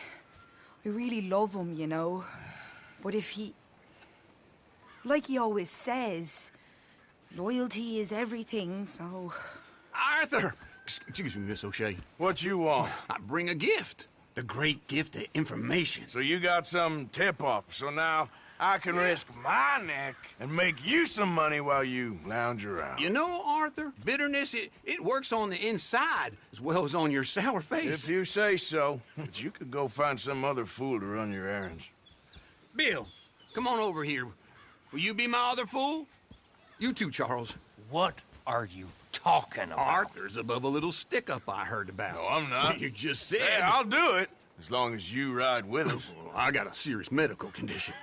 really love him, you know. But if he... Like he always says, loyalty is everything, so... Arthur! Excuse me, Miss O'Shea. What you want? I bring a gift. The great gift of information. So you got some tip-off, so now I can risk my neck and make you some money while you lounge around. You know, Arthur, bitterness, it works on the inside as well as on your sour face. If you say so. But you could go find some other fool to run your errands. Bill, come on over here. Will you be my other fool? You too, Charles. What are you talking about? Arthur's above a little stick-up I heard about. No, I'm not. You just said... Hey, I'll do it, as long as you ride with us. I got a serious medical condition.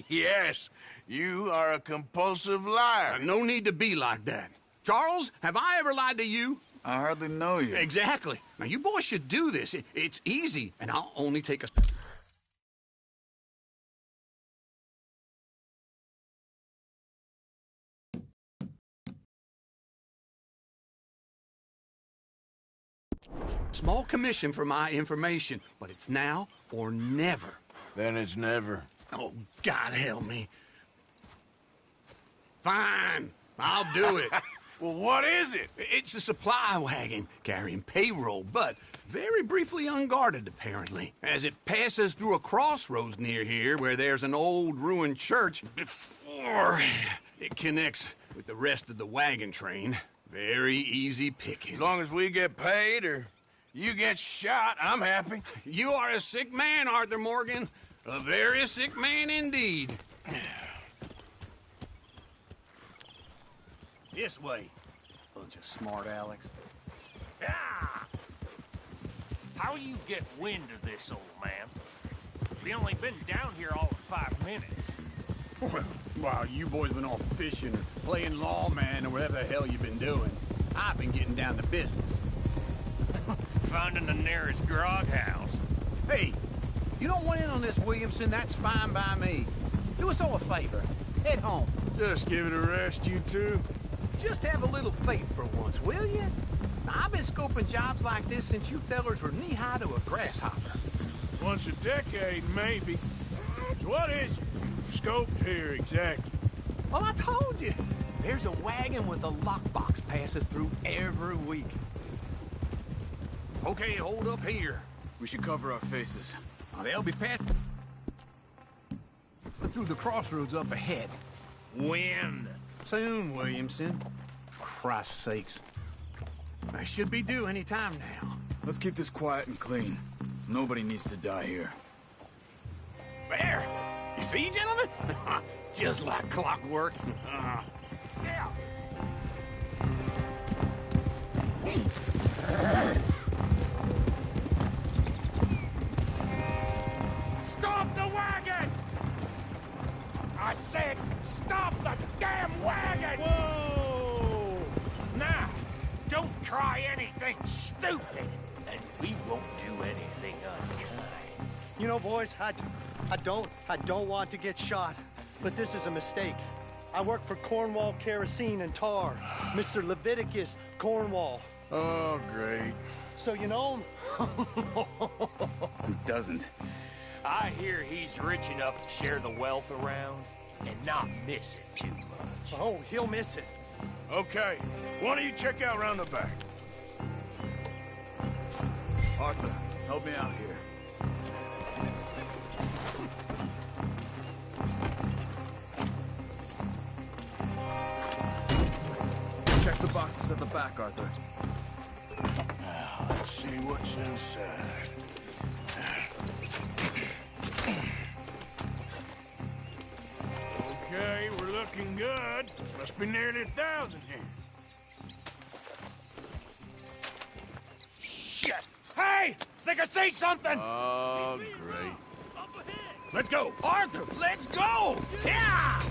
Yes, you are a compulsive liar. No need to be like that. Charles, have I ever lied to you? I hardly know you. Exactly. Now, you boys should do this. It's easy, and I'll only take a... Small commission for my information, but it's now or never. Then it's never. Oh, God help me. Fine, I'll do it. Well, what is it? It's a supply wagon carrying payroll, but very briefly unguarded, apparently. As it passes through a crossroads near here where there's an old ruined church before it connects with the rest of the wagon train. Very easy picking. As long as we get paid or you get shot, I'm happy. You are a sick man, Arthur Morgan. A very sick man indeed. This way. Bunch of smart Alex. Ah! How you get wind of this, old man? We only been down here all of 5 minutes. Well, while you boys been off fishing or playing lawman or whatever the hell you've been doing, I've been getting down to business. Finding the nearest grog house. Hey, you don't want in on this, Williamson, that's fine by me. Do us all a favor. Head home. Just give it a rest, you two. Just have a little faith for once, will you? Now, I've been scoping jobs like this since you fellers were knee-high to a grasshopper. Once a decade, maybe. So what is it? Scoped here, exactly. Well, I told you. There's a wagon with a lockbox passes through every week. Okay, hold up here. We should cover our faces. Now, they'll be passing through the crossroads up ahead. When? Soon, Williamson. Christ's sakes. I should be due any time now. Let's keep this quiet and clean. Nobody needs to die here. There! You see, gentlemen? Just like clockwork. Yeah. Stop the wagon! stupid, and we won't do anything unkind. You know, boys, I don't want to get shot, but this is a mistake. I work for Cornwall Kerosene and Tar, Mr. Leviticus Cornwall. Oh, great. So you know him? Who doesn't? I hear he's rich enough to share the wealth around and not miss it too much. Oh, he'll miss it. Okay, why don't you check out around the back? Arthur, help me out here. Check the boxes at the back, Arthur. Now, let's see what's inside. Okay, we're looking good. Must be nearly 1,000 here. Shit! Hey! Think I see something! Oh, great. Let's go! Arthur, let's go! Yeah!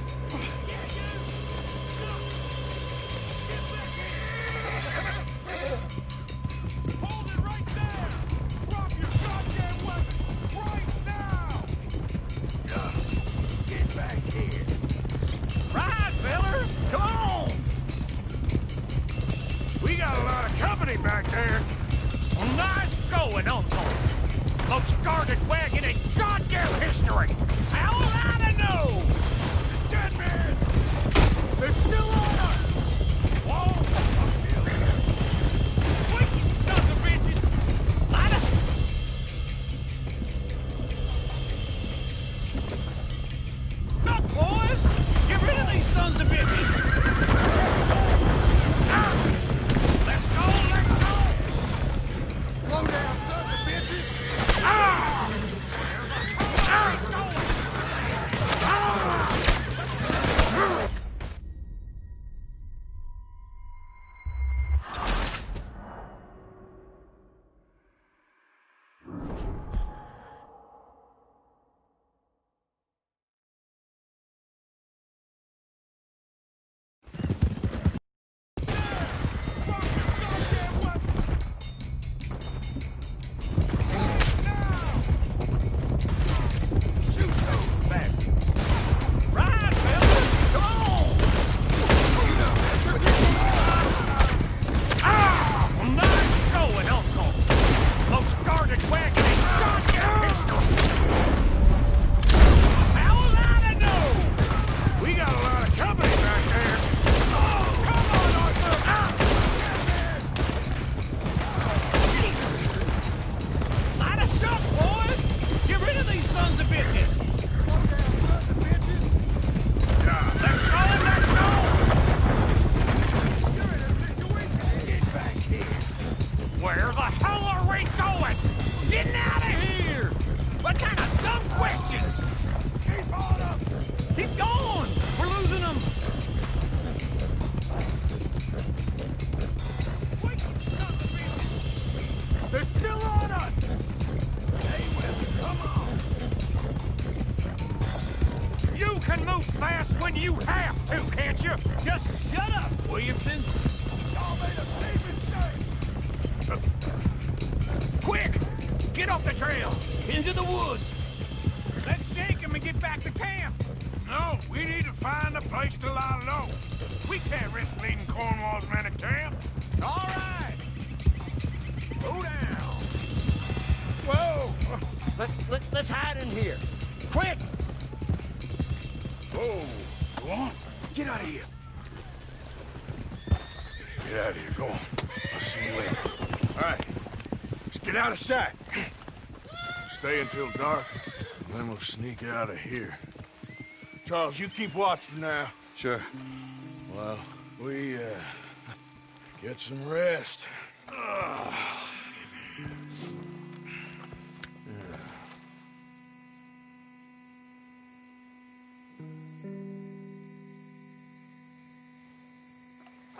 Hold it right there! Drop your goddamn weapon! Right now! Get back here. Right, fellas! Come on! We got a lot of company back there. Nice going, Uncle. Most guarded wagon in goddamn history. How will I know? Dead man! They're still on us! Whoa! Wicked sons of bitches! Light us! Look, boys! Get rid of these sons of bitches! Let's go! Let's go! Slow down, sons of bitches! Right, fellas! Come on! Nice going, Uncle! Most guarded wagon in goddamn history! How was I to know? We got a lot of company back there. Oh, come on, Arthur! Light us up, boys! Get rid of these sons of bitches! Let's go! Let's go! Get back here. Where the hell are we going? Getting out of here! What kind of dumb questions? Keep on up! Keep going! We're losing them! They're still on us! Hey, well, come on! You can move fast when you have to, can't you? Just shut up, Williamson! Y'all made a big mistake! Quick! Get off the trail! Into the woods! Let's shake him and get back to camp! No, we need to find a place to lie low. We can't risk leading Cornwall's men to camp. All right! Go down! Whoa! Let's hide in here! Quick! Whoa! Go on. Get out of here! Get out of here. Go on. I'll see you later. All right. Let's get out of sight. Stay until dark, and then we'll sneak out of here. Charles, you keep watch for now. Sure. Well, we, get some rest.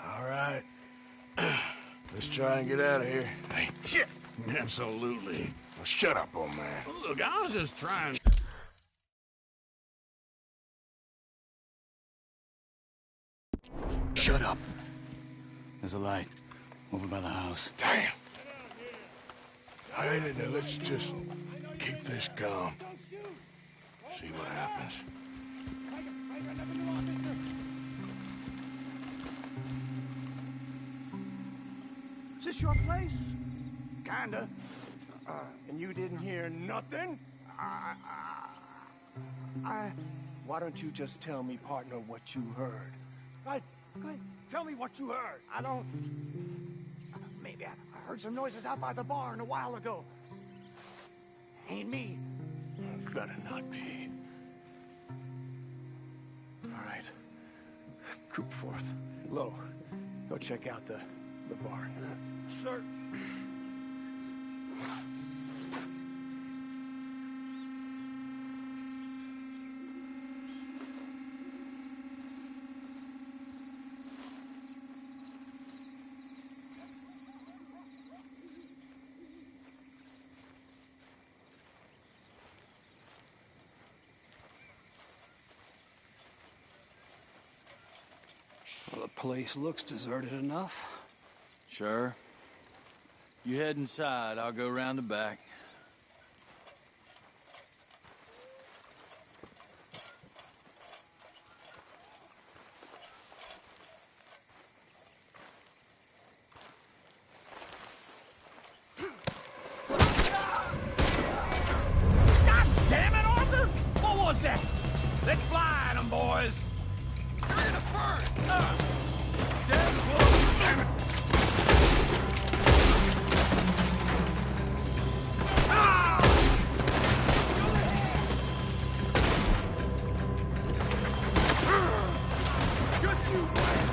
All right. Let's try and get out of here. Hey, shit! Absolutely. Well, shut up, old man. Look, I was just trying... Shut up. There's a light over by the house. Damn. Let's just keep this calm. See what happens. Is this your place? Kinda. And you didn't hear nothing? Why don't you just tell me, partner, what you heard? Right? Go ahead. Tell me what you heard. I don't... Maybe I heard some noises out by the barn a while ago. Ain't me. Better not be. All right. Group forth. Lo, go check out the barn. Sir. Well, the place looks deserted enough. Sure. You head inside, I'll go round the back. God damn it, Arthur! What was that? Let's fly at 'em, boys! You're in a burn! Damn close! Damn it! Just you wait!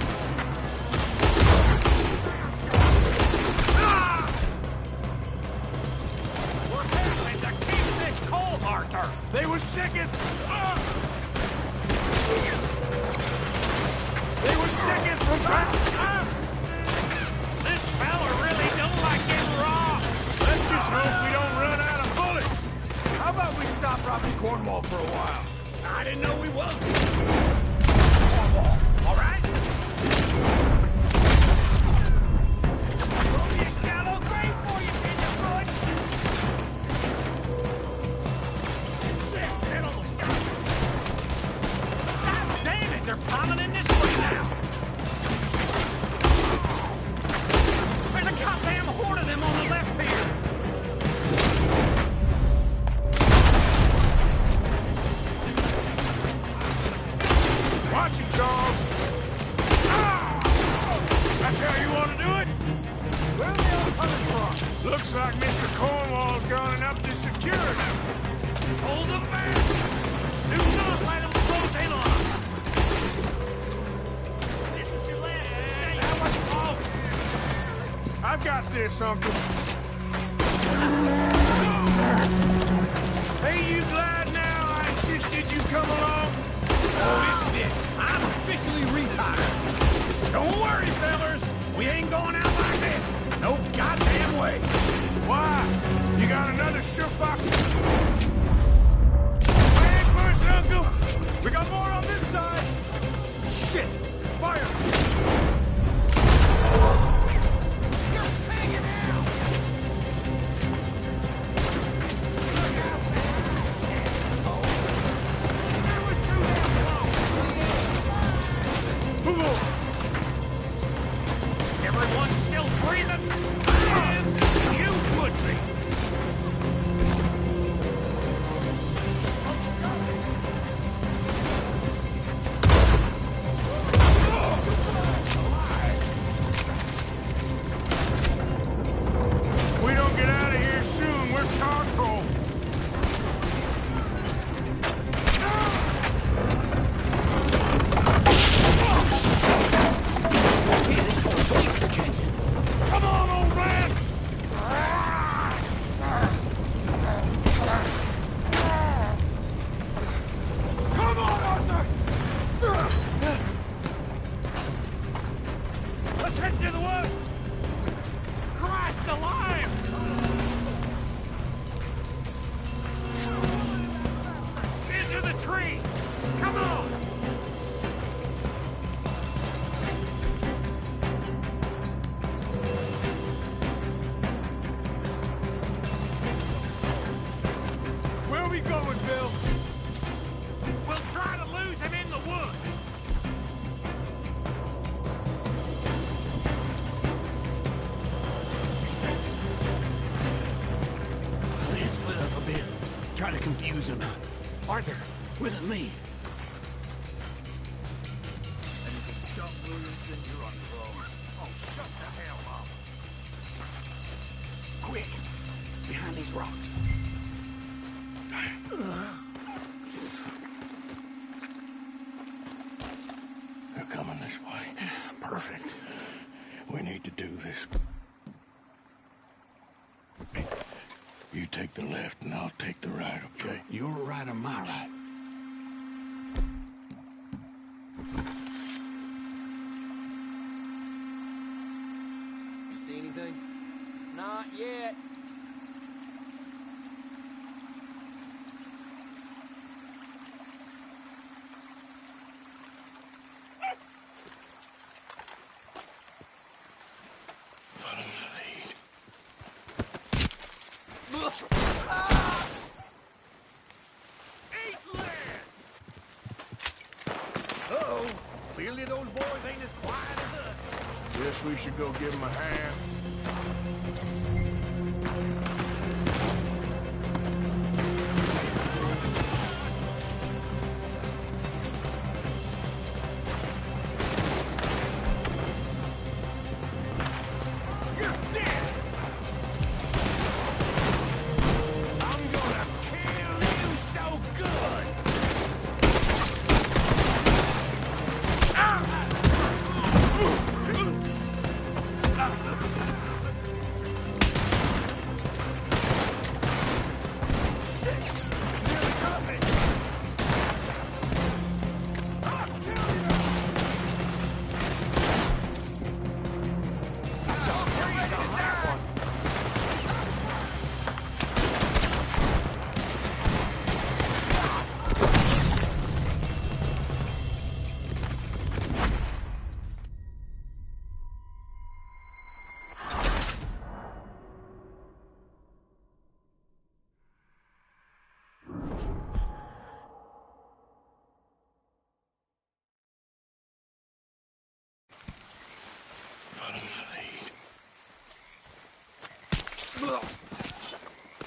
What happened to keep this cold, Arthur? They were sick as... They were sick as from... This fella really don't like getting raw. Let's just hope we don't run out of bullets. How about we stop robbing Cornwall for a while? I didn't know we was. Cornwall, all right? Throw me a shallow grave for you, tenderfoot. Shit, that almost got me. God damn it, they're piling in this way now. There's a goddamn horde of them on the left here. Watch it, Charles. That's how you want to do it? Where are they all coming from? Looks like Mr. Cornwall's gone enough to secure them. Hold them back! Do not let them close in on us! This is your last mistake! That was close! I've got this, Uncle. Hey, you glad now I insisted you come along? Oh, this is it. I'm officially retired. Don't worry, fellas. We ain't going out like this. No goddamn way. Why? You got another surefire... Wait for us, Uncle. We got more on this side. Shit. Fire. You're hanging out. Look out, man. That was too damn close. Move on. Everyone still breathing? And you would be. Try to confuse him. Arthur, with me. Dump Williamson, you're on close. Oh, shut the hell up. Quick! Behind these rocks. They're coming this way. Perfect. We need to do this. You take the left and I'll take the right, okay? Your right or my right? You see anything? Not yet. Follow the lead. Uh-oh. Clearly those boys ain't as quiet as us. Guess we should go give him a hand.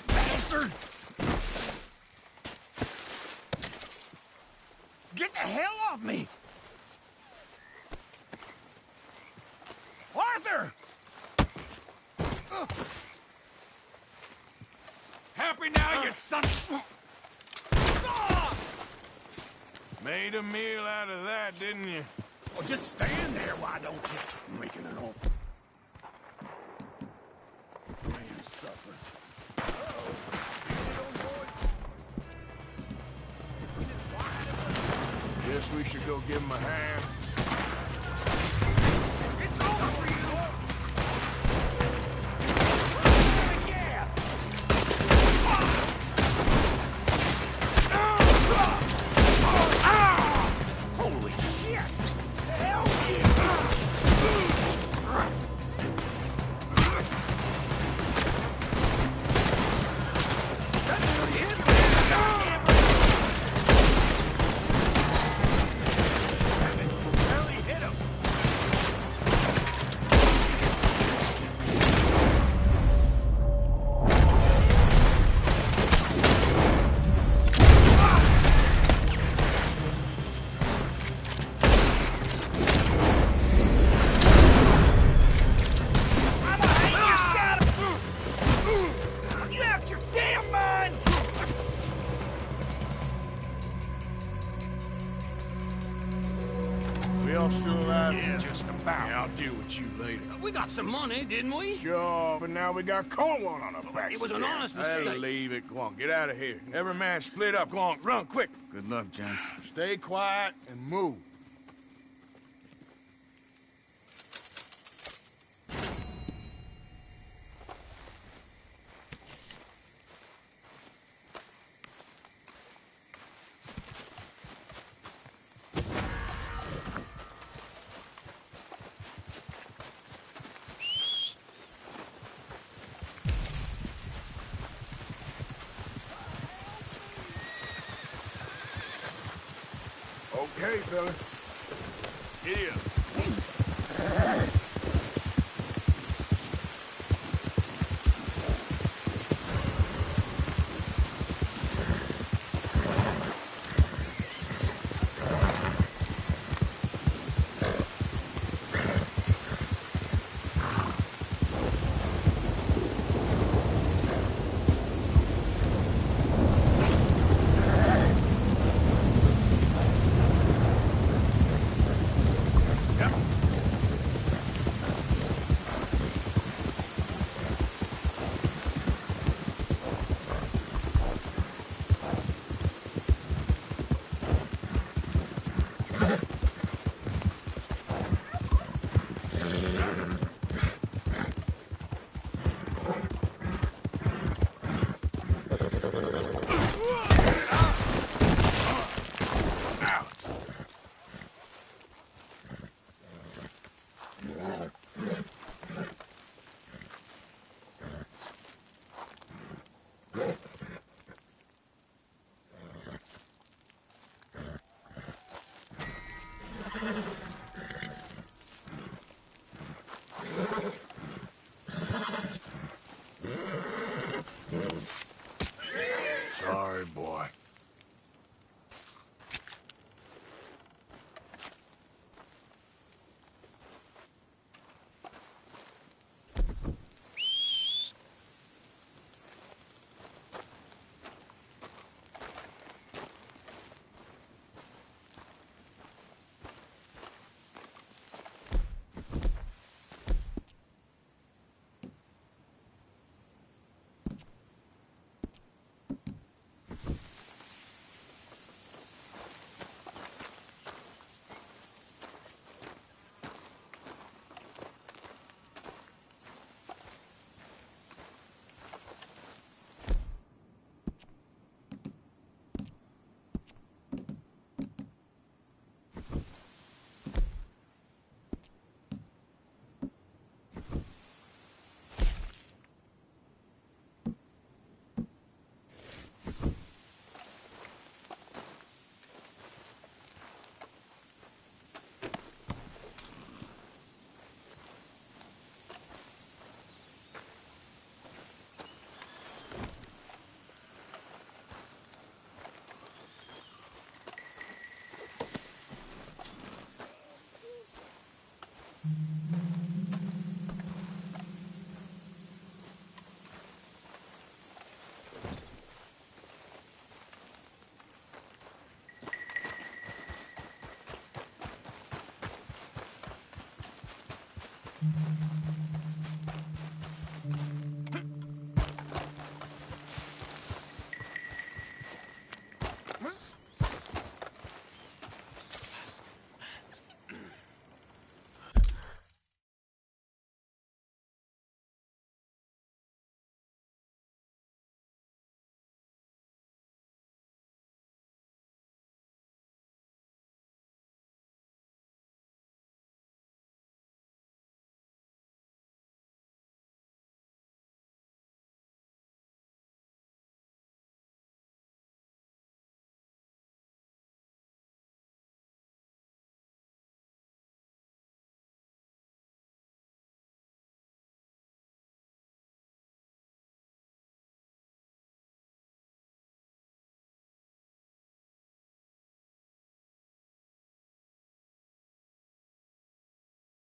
Bastard! Get the hell off me! Arthur! Happy now, you son of... Made a meal out of that, didn't you? Well, just stand there, why don't you? Making an oath. Man, suffer. Guess we should go give him a hand. It's over for you! Yeah! Holy shit! Hell We all still alive? Yeah, just about. Yeah, I'll deal with you later. We got some money, didn't we? Sure, but now we got Cornwall on our backs. It was an honest Hey, mistake. leave it. Go on, get out of here. Every man split up. Go on, run, quick. Good luck, gents. Stay quiet and move. Okay, fella. Giddy up.